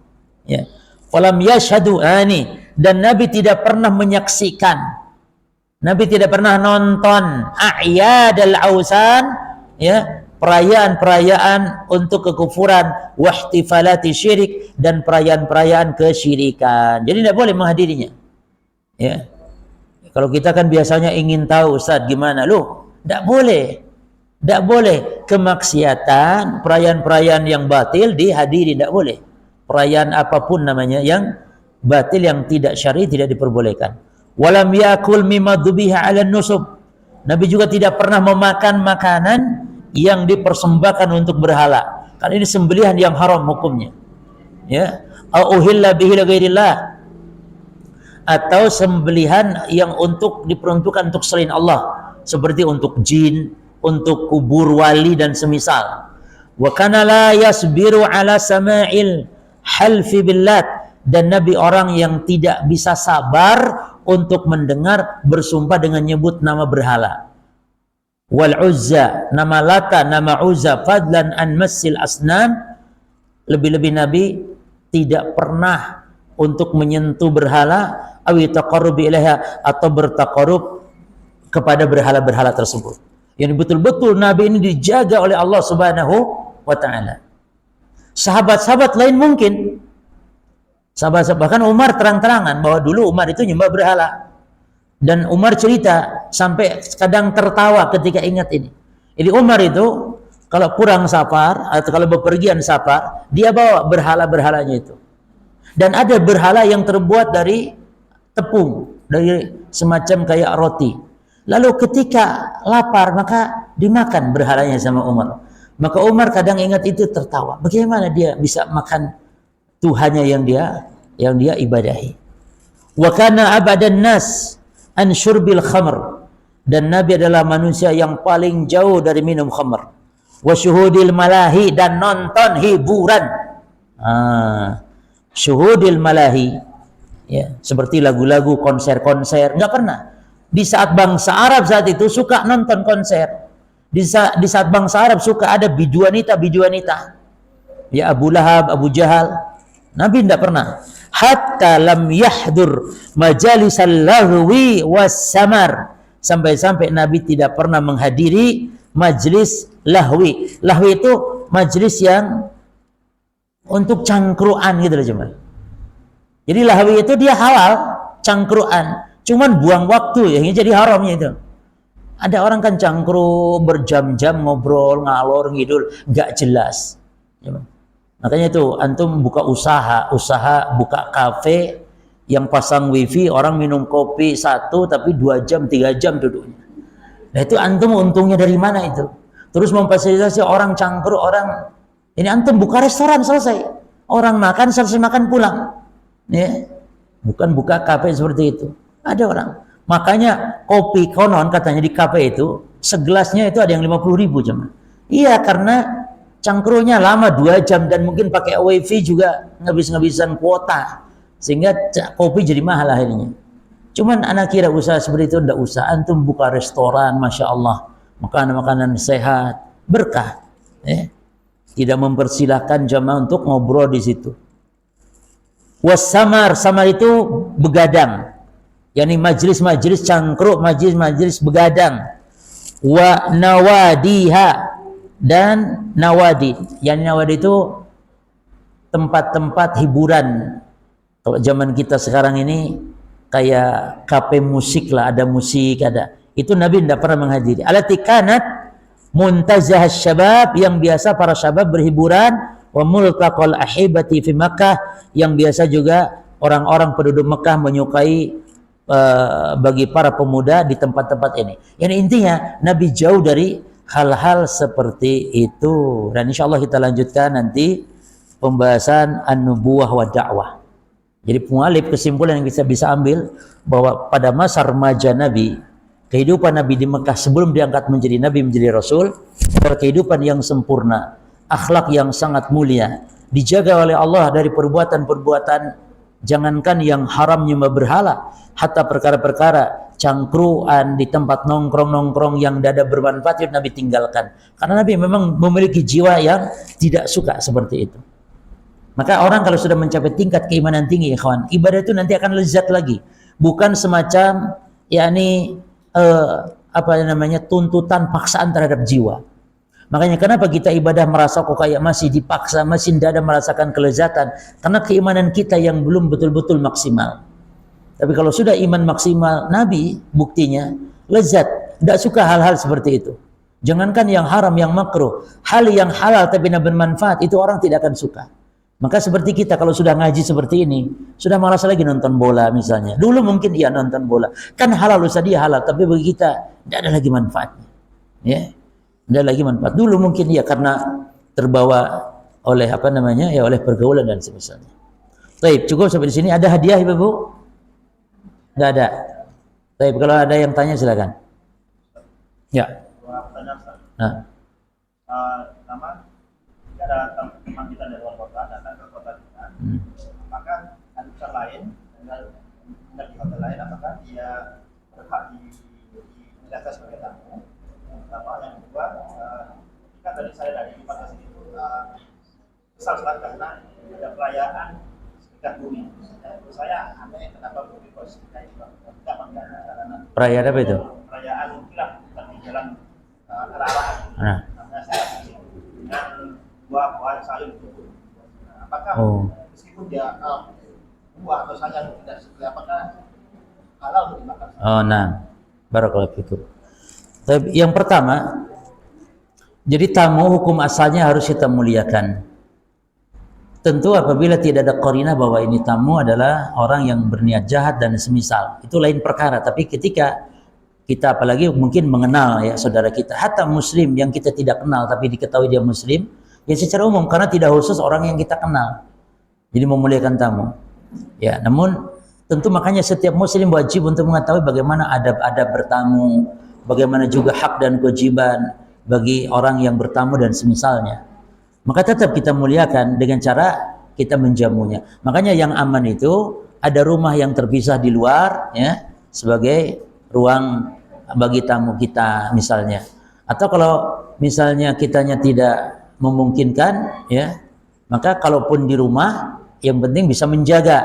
S1: Ya. Falam yashhadu ani, dan Nabi tidak pernah menyaksikan, Nabi tidak pernah nonton a'yadal ausan, ya, perayaan-perayaan untuk kekufuran, wahtifalati syirik, dan perayaan-perayaan kesyirikan. Jadi tidak boleh menghadirinya. Ya. Kalau kita kan biasanya ingin tahu, Ustaz gimana? Loh, tidak boleh. Tidak boleh kemaksiatan, perayaan-perayaan yang batil dihadiri, tidak boleh. Perayaan apapun namanya yang batil, yang tidak syar'i, tidak diperbolehkan. Walam yakul mimma dzubiha 'ala nusub. Nabi juga tidak pernah memakan makanan yang dipersembahkan untuk berhala. Karena ini sembelihan yang haram hukumnya. Ya, au uhilla bihi ghairillah, atau sembelihan yang diperuntukkan untuk selain Allah, seperti untuk jin, untuk kubur wali dan semisal. Wa kana la yasbiru ala sama'il halfi billat, dan Nabi orang yang tidak bisa sabar untuk mendengar bersumpah dengan nyebut nama berhala. Wal Uzza, nama Lata, nama Uzza, fadlan an massil asnam. Lebih-lebih Nabi tidak pernah untuk menyentuh berhala, awi taqarrubi ilaiha, atau bertaqarrub kepada berhala-berhala tersebut. Yang betul-betul Nabi ini dijaga oleh Allah Subhanahu wa taala. Sahabat-sahabat lain mungkin, sahabat-sahabat, bahkan Umar terang-terangan bahwa dulu Umar itu nyembah berhala. Dan Umar cerita sampai kadang tertawa ketika ingat ini. Jadi Umar itu kalau pulang safar atau kalau bepergian safar, dia bawa berhala-berhalanya itu. Dan ada berhala yang terbuat dari tepung, dari semacam kayak roti. Lalu ketika lapar maka dimakan berhalanya sama Umar. Maka Umar kadang ingat itu tertawa. Bagaimana dia bisa makan Tuhannya yang dia ibadahi. Wa kana abadan nas an syurbil khamr, dan Nabi adalah manusia yang paling jauh dari minum khamr. Wa syuhudil malahi, dan nonton hiburan. Syuhudil malahi, ya, seperti lagu-lagu, konser-konser, nggak pernah. Di saat bangsa Arab saat itu suka nonton konser. Di saat bangsa Arab suka ada biduanita. Ya, Abu Lahab, Abu Jahal. Nabi tidak pernah. Hatta lam yahdur majalisal lahwi was samar, sampai-sampai Nabi tidak pernah menghadiri majlis lahwi. Lahwi itu majlis yang untuk cangkruan gitu loh, cuman. Jadi lahwi itu dia halal, cangkruan, cuman buang waktu ya, jadi haramnya itu. Ada orang kan cangkru berjam-jam ngobrol ngalor ngidul nggak jelas. Makanya itu antum buka usaha buka kafe yang pasang wifi, orang minum kopi satu tapi 2 jam 3 jam duduknya. Nah itu antum untungnya dari mana itu? Terus memfasilitasi orang cangkruk, orang ini antum buka restoran selesai, orang makan selesai makan pulang, ya, bukan buka kafe seperti itu. Ada orang, makanya kopi konon katanya di kafe itu segelasnya itu ada yang 50.000 cuma. Iya, karena cangkruknya lama 2 jam dan mungkin pakai wifi juga ngabis-ngabisan kuota, sehingga kopi jadi mahal akhirnya. Cuman anak kira usaha seperti itu ndak usah, antum buka restoran, masya Allah, makanan-makanan sehat, berkah. Tidak mempersilahkan jamaah untuk ngobrol di situ. Wasamar, samar itu begadang, yakni majlis-majlis cangkruk, majlis-majlis begadang. Wa nawadiha, dan nawadi, yang nawadi itu tempat-tempat hiburan. Kalau zaman kita sekarang ini kayak kafe musik lah, ada musik, ada. Itu Nabi tidak pernah menghadiri. Allati kanat muntazah syabab, yang biasa para syabab berhiburan. Wa multaqal ahibati fi Makkah, yang biasa juga orang-orang penduduk Mekah menyukai bagi para pemuda di tempat-tempat ini. Yang intinya Nabi jauh dari hal-hal seperti itu. Dan insya Allah kita lanjutkan nanti pembahasan an-nubuwah wa da'wah. Jadi pengalif kesimpulan yang kita bisa ambil bahwa pada masa remaja Nabi, kehidupan Nabi di Mekah sebelum diangkat menjadi Nabi, menjadi Rasul, kehidupan yang sempurna, akhlak yang sangat mulia, dijaga oleh Allah dari perbuatan-perbuatan, jangankan yang haram nyembah berhala, hatta perkara-perkara cangkruan di tempat nongkrong-nongkrong yang tidak bermanfaat itu Nabi tinggalkan. Karena Nabi memang memiliki jiwa yang tidak suka seperti itu. Maka orang kalau sudah mencapai tingkat keimanan tinggi, ikhwan, ibadah itu nanti akan lezat lagi. Bukan semacam yakni tuntutan paksaan terhadap jiwa. Makanya kenapa kita ibadah merasa kok kayak masih dipaksa, masih tidak ada merasakan kelezatan, karena keimanan kita yang belum betul-betul maksimal. Tapi kalau sudah iman maksimal Nabi, buktinya lezat, tidak suka hal-hal seperti itu. Jangankan yang haram, yang makruh, hal yang halal tapi bermanfaat itu orang tidak akan suka. Maka seperti kita kalau sudah ngaji seperti ini, sudah malas lagi nonton bola misalnya. Dulu mungkin iya nonton bola, kan halal Ustaz, dia halal, tapi bagi kita tidak ada lagi manfaatnya. Ya, tidak ada lagi manfaat. Dulu mungkin iya karena terbawa oleh apa namanya ya, oleh pergaulan dan semisalnya. Baik, cukup sampai di sini. Ada hadiah Ibu? Enggak ada. Baik, kalau ada yang tanya silakan. Ya. Nah.
S2: Nama ada teman kita dari luar kota datang ke kota kita. Apakah ada usaha lain tinggal di hotel lain, apakah dia berhak didata sebagai tamu? Pertama, yang kedua, kan tadi saya dari Pak itu kesal karena ada perayaan sekitar bumi. Saya aneh kenapa bumi kos kita itu tidak menggana karena
S1: perayaan apa itu?
S2: Perayaan kilat di jalan arah-arah. Namanya saya dengan buah sayur itu. Apakah meskipun dia buah atau sayur tidak seperti apakah halal untuk dimakan?
S1: Oh, nah, barakallahu fikum. Yang pertama, jadi tamu hukum asalnya harus kita muliakan. Tentu apabila tidak ada qarinah bahwa ini tamu adalah orang yang berniat jahat dan semisal, itu lain perkara. Tapi ketika kita apalagi mungkin mengenal ya saudara kita, hatta muslim yang kita tidak kenal tapi diketahui dia muslim, ya secara umum karena tidak khusus orang yang kita kenal. Jadi memuliakan tamu. Ya, namun tentu makanya setiap muslim wajib untuk mengetahui bagaimana adab-adab bertamu, bagaimana juga hak dan kewajiban bagi orang yang bertamu dan semisalnya. Maka tetap kita muliakan dengan cara kita menjamunya. Makanya yang aman itu ada rumah yang terpisah di luar ya, sebagai ruang bagi tamu kita misalnya. Atau kalau misalnya kitanya tidak memungkinkan ya, maka kalaupun di rumah yang penting bisa menjaga.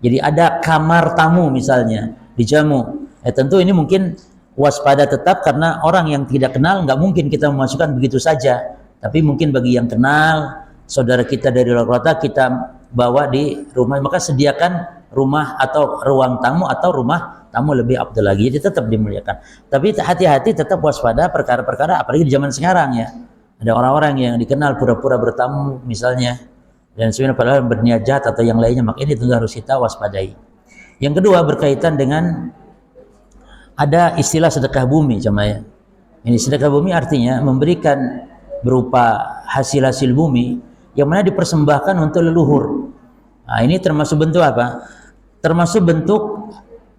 S1: Jadi ada kamar tamu misalnya dijamu. Tentu ini mungkin waspada tetap karena orang yang tidak kenal nggak mungkin kita memasukkan begitu saja. Tapi mungkin bagi yang kenal, saudara kita dari luar kota kita bawa di rumah, maka sediakan rumah atau ruang tamu atau rumah tamu lebih afdal lagi. Jadi tetap dimuliakan. Tapi hati-hati, tetap waspada perkara-perkara apalagi di zaman sekarang ya. Ada orang-orang yang dikenal pura-pura bertamu misalnya dan sebenarnya padahal berniat jahat atau yang lainnya, maka ini tentu harus kita waspadai. Yang kedua berkaitan dengan ada istilah sedekah bumi jemaah. Ini sedekah bumi artinya memberikan berupa hasil-hasil bumi yang mana dipersembahkan untuk leluhur. Nah, ini termasuk bentuk apa? Termasuk bentuk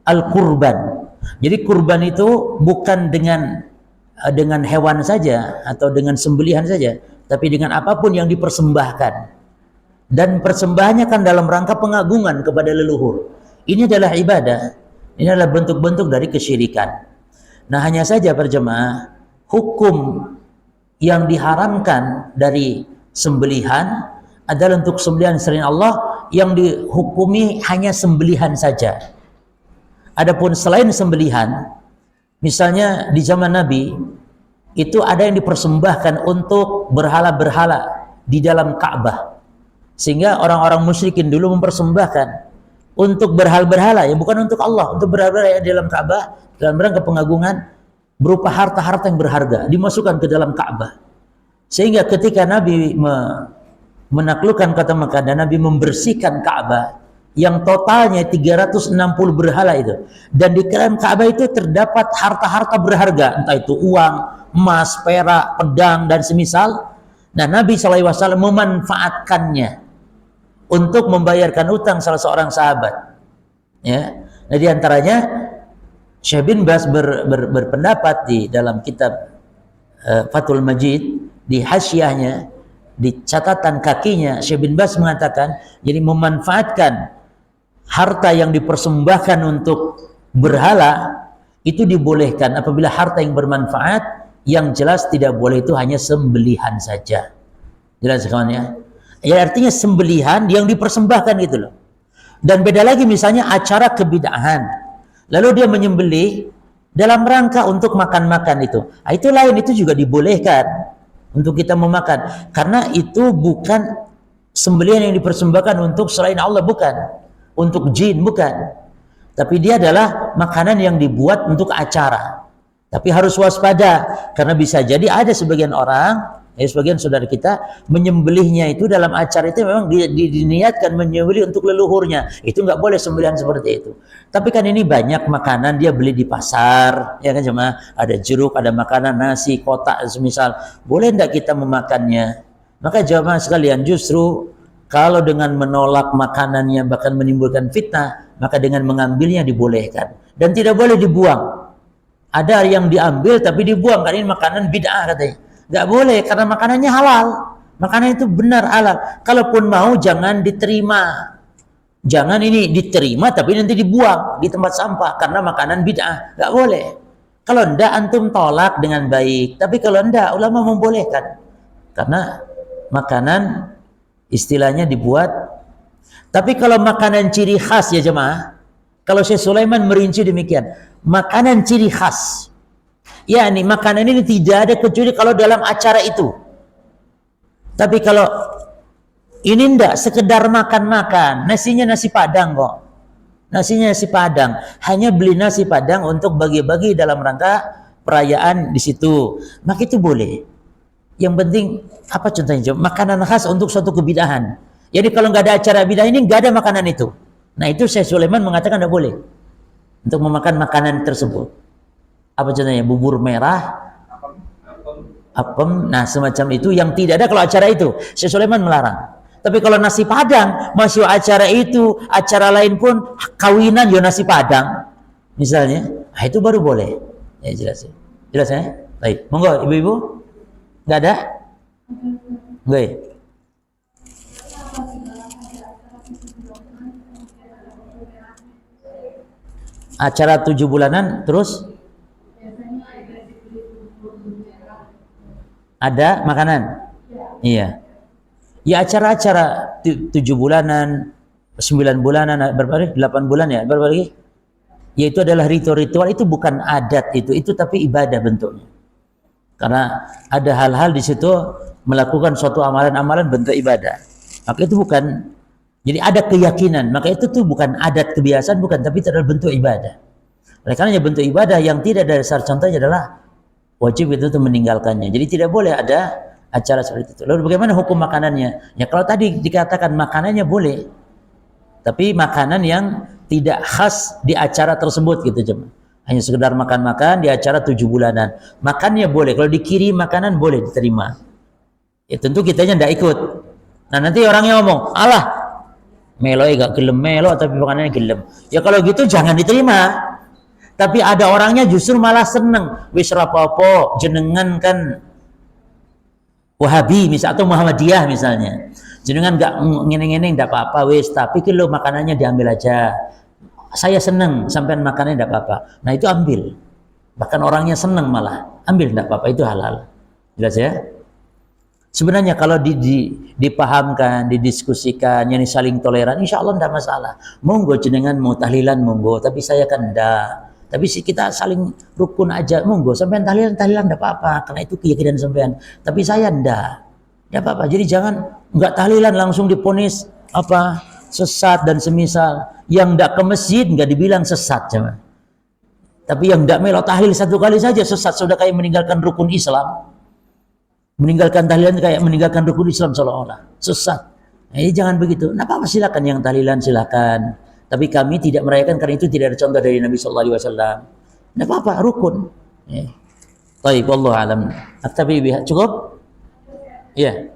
S1: al-kurban. Jadi kurban itu bukan dengan hewan saja atau dengan sembelihan saja, tapi dengan apapun yang dipersembahkan. Dan persembahannya kan dalam rangka pengagungan kepada leluhur. Ini adalah ibadah. Ini adalah bentuk-bentuk dari kesyirikan. Nah, hanya saja berjemaah, hukum yang diharamkan dari sembelihan adalah untuk sembelihan selain Allah yang dihukumi hanya sembelihan saja. Adapun selain sembelihan, misalnya di zaman Nabi itu ada yang dipersembahkan untuk berhala-berhala di dalam Ka'bah, sehingga orang-orang musyrikin dulu mempersembahkan untuk berhala-berhala ya, bukan untuk Allah, untuk berhala-berhala di dalam Ka'bah dalam rangka pengagungan berupa harta-harta yang berharga dimasukkan ke dalam Ka'bah. Sehingga ketika Nabi menaklukkan kota Mekah dan Nabi membersihkan Ka'bah yang totalnya 360 berhala itu, dan di dalam Ka'bah itu terdapat harta-harta berharga, entah itu uang, emas, perak, pedang dan semisal. Nah, Nabi SAW memanfaatkannya untuk membayarkan utang salah seorang sahabat. Ya, nah di antaranya Syekh bin Baz berpendapat di dalam kitab Fathul Majid, di hasyiahnya, di catatan kakinya, Syekh bin Baz mengatakan, jadi memanfaatkan harta yang dipersembahkan untuk berhala itu dibolehkan apabila harta yang bermanfaat, yang jelas tidak boleh itu hanya sembelihan saja. Jelas kawan ya? Ya artinya sembelihan yang dipersembahkan gitu loh. Dan beda lagi misalnya acara kebid'ahan, lalu dia menyembelih dalam rangka untuk makan-makan itu. Nah, itu lain, itu juga dibolehkan untuk kita memakan. Karena itu bukan sembelihan yang dipersembahkan untuk selain Allah, bukan. Untuk jin, bukan. tapi dia adalah makanan yang dibuat untuk acara. Tapi harus waspada, karena bisa jadi ada sebagian orang, sebagian saudara kita menyembelihnya itu dalam acara itu memang diniatkan menyembelih untuk leluhurnya. Itu nggak boleh sembelihan seperti itu. Tapi kan ini banyak makanan dia beli di pasar, ya kan, cuma ada jeruk, ada makanan nasi kotak semisal. Boleh nggak kita memakannya? Maka jamaah sekalian, justru kalau dengan menolak makanannya bahkan menimbulkan fitnah, maka dengan mengambilnya dibolehkan dan tidak boleh dibuang. Ada yang diambil tapi dibuang, karena ini makanan bid'ah katanya. Nggak boleh, karena makanannya halal. Makanan itu benar halal. Kalaupun mau jangan diterima. Jangan ini diterima tapi nanti dibuang di tempat sampah karena makanan bid'ah. Nggak boleh. Kalau enggak antum tolak dengan baik. Tapi kalau enggak, ulama membolehkan. Karena makanan istilahnya dibuat. Tapi kalau makanan ciri khas ya jemaah, kalau Syekh Sulaiman merinci demikian, makanan ciri khas, yakni makanan ini tidak ada kecuali kalau dalam acara itu. Tapi kalau ini enggak, sekedar makan-makan, nasinya nasi padang kok, nasinya nasi padang, hanya beli nasi padang untuk bagi-bagi dalam rangka perayaan di situ, maka itu boleh. Yang penting apa contohnya? Makanan khas untuk suatu kebidahan. Jadi kalau nggak ada acara bidah ini nggak ada makanan itu. Nah itu Syekh Sulaiman mengatakan tidak boleh untuk memakan makanan tersebut. Apa contohnya? Bubur merah, apem, nah semacam itu yang tidak ada kalau acara itu. Syekh Sulaiman melarang. Tapi kalau nasi padang masih acara itu, acara lain pun kawinan ya nasi padang misalnya, nah itu baru boleh. Ya jelas ya. Jelas ya? Baik, monggo ibu-ibu. Nggak ada? Baik. Acara 7 bulanan terus ada makanan. Iya. Ya acara-acara 7 bulanan, 9 bulanan, berapa lagi? 8 bulan ya, berapa lagi? Yaitu adalah ritual-ritual, itu bukan adat itu tapi ibadah bentuknya. Karena ada hal-hal di situ melakukan suatu amalan-amalan bentuk ibadah. Maka itu bukan, jadi ada keyakinan, maka itu tuh bukan adat kebiasaan, bukan, tapi itu adalah bentuk ibadah. Oleh karena bentuk ibadah yang tidak ada dasar contohnya adalah wajib itu tuh meninggalkannya. Jadi tidak boleh ada acara seperti itu. Lalu bagaimana hukum makanannya? Ya kalau tadi dikatakan makanannya boleh, tapi makanan yang tidak khas di acara tersebut gitu cuma. Hanya sekedar makan-makan di acara 7 bulanan. Makannya boleh, kalau dikirim makanan boleh diterima. Ya tentu kitanya tidak ikut. Nah nanti orangnya ngomong, alah melo gak gelem melo tapi makanannya gelem. Ya kalau gitu jangan diterima. Tapi ada orangnya justru malah seneng. Wis rapopo jenengan kan Wahabi misal atau Muhammadiyah misalnya. Jenengan gak ngene-ngene ndak apa-apa wis, tapi kalau makanannya diambil aja. Saya seneng sampean makannya ndak apa-apa. Nah itu ambil. Bahkan orangnya seneng malah. Ambil ndak apa-apa, itu halal. Jelas ya? Sebenarnya kalau dipahamkan, didiskusikan, yang saling toleran, insya Allah tidak masalah. Monggo jenengan mau tahlilan, monggo. Tapi saya kan tidak. Tapi kita saling rukun aja, monggo. Sampean tahlilan tidak apa-apa, karena itu keyakinan sampean. Tapi saya tidak. Tidak apa-apa. Jadi jangan nggak tahlilan langsung diponis apa sesat dan semisal. Yang tidak ke masjid nggak dibilang sesat, cuman. Tapi yang tidak melok tahlil satu kali saja sesat, sudah kayak meninggalkan rukun Islam. Meninggalkan tahlilan kayak meninggalkan rukun Islam seolah-olah sesat. Nah, ini jangan begitu. Nah, apa silakan yang tahlilan silakan. Tapi kami tidak merayakan karena itu tidak ada contoh dari Nabi Sallallahu Alaihi Wasallam. Tidak apa-apa, rukun. Baik, wallahu alam. Tapi cukup? Iya.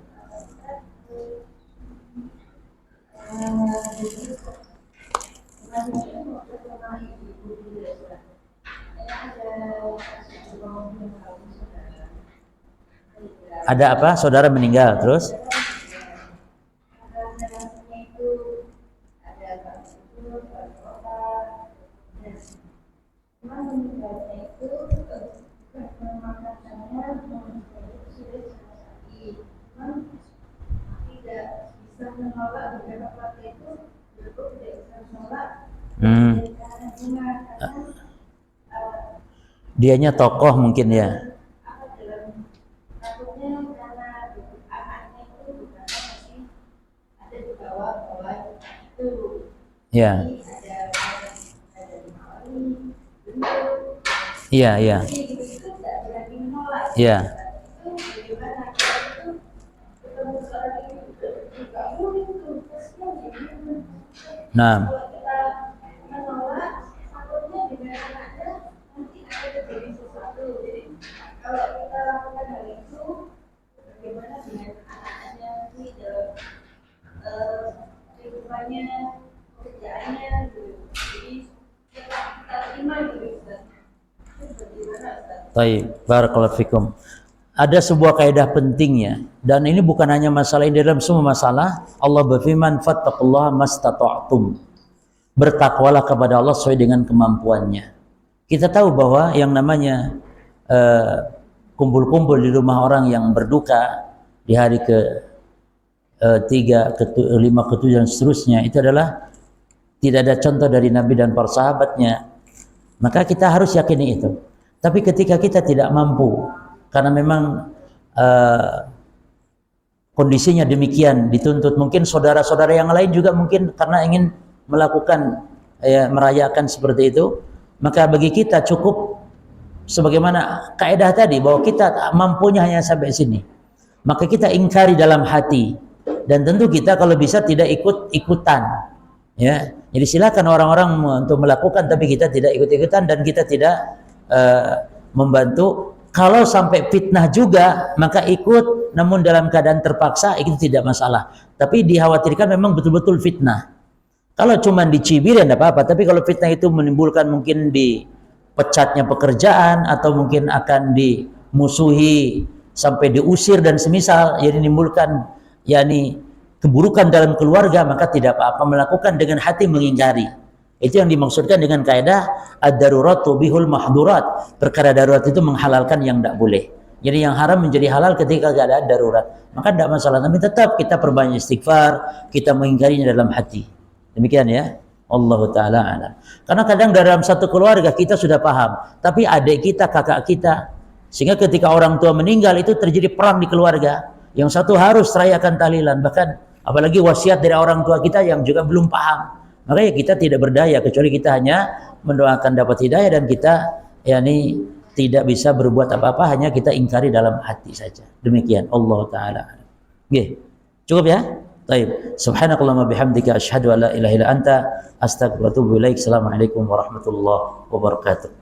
S1: Ada apa? Saudara meninggal terus? Dianya tokoh mungkin ya. Ya. Iya, iya. Iya. Nah, baik, barakallahu fikum. Ada sebuah kaidah pentingnya, dan ini bukan hanya masalah ini, dalam semua masalah Allah berfirman fattaqullaha mastata'tum. Bertakwalah kepada Allah sesuai dengan kemampuannya. Kita tahu bahwa yang namanya kumpul-kumpul di rumah orang yang berduka di hari ke 3, ke 5, ke 7 dan seterusnya, itu adalah tidak ada contoh dari Nabi dan para sahabatnya. Maka kita harus yakini itu. Tapi ketika kita tidak mampu, karena memang kondisinya demikian, dituntut, mungkin saudara-saudara yang lain juga mungkin karena ingin melakukan merayakan seperti itu, maka bagi kita cukup sebagaimana kaidah tadi, bahwa kita mampunya hanya sampai sini, maka kita ingkari dalam hati, dan tentu kita kalau bisa tidak ikut-ikutan, ya. Jadi silakan orang-orang untuk melakukan, tapi kita tidak ikut-ikutan dan kita tidak membantu. Kalau sampai fitnah juga, maka ikut, namun dalam keadaan terpaksa itu tidak masalah. Tapi dikhawatirkan memang betul-betul fitnah. Kalau cuma dicibir ya tidak apa-apa, tapi kalau fitnah itu menimbulkan mungkin dipecatnya pekerjaan, atau mungkin akan dimusuhi sampai diusir dan semisal, jadi menimbulkan yakni keburukan dalam keluarga, maka tidak apa-apa melakukan dengan hati mengingkari. Itu yang dimaksudkan dengan kaidah ad-darurat tubihul mahdurat. Perkara darurat itu menghalalkan yang tidak boleh. Jadi yang haram menjadi halal ketika keadaan darurat. Maka tidak masalah, tapi tetap kita perbanyak istighfar, kita mengingkarinya dalam hati. Demikian ya. Allahu taala alam. Karena kadang dalam satu keluarga kita sudah paham, tapi adik kita, kakak kita, sehingga ketika orang tua meninggal itu terjadi perang di keluarga. Yang satu harus rayakan tahlilan, bahkan apalagi wasiat dari orang tua kita yang juga belum paham. Makanya kita tidak berdaya, kecuali kita hanya mendoakan dapat hidayah, dan kita yakni tidak bisa berbuat apa-apa, hanya kita ingkari dalam hati saja. Demikian Allah taala. Nggih. Cukup ya? Baik. Subhanakallahumma bihamdika asyhadu an la ilaha illa anta astaghfiruka wa atubu ilaik. Assalamualaikum warahmatullahi wabarakatuh.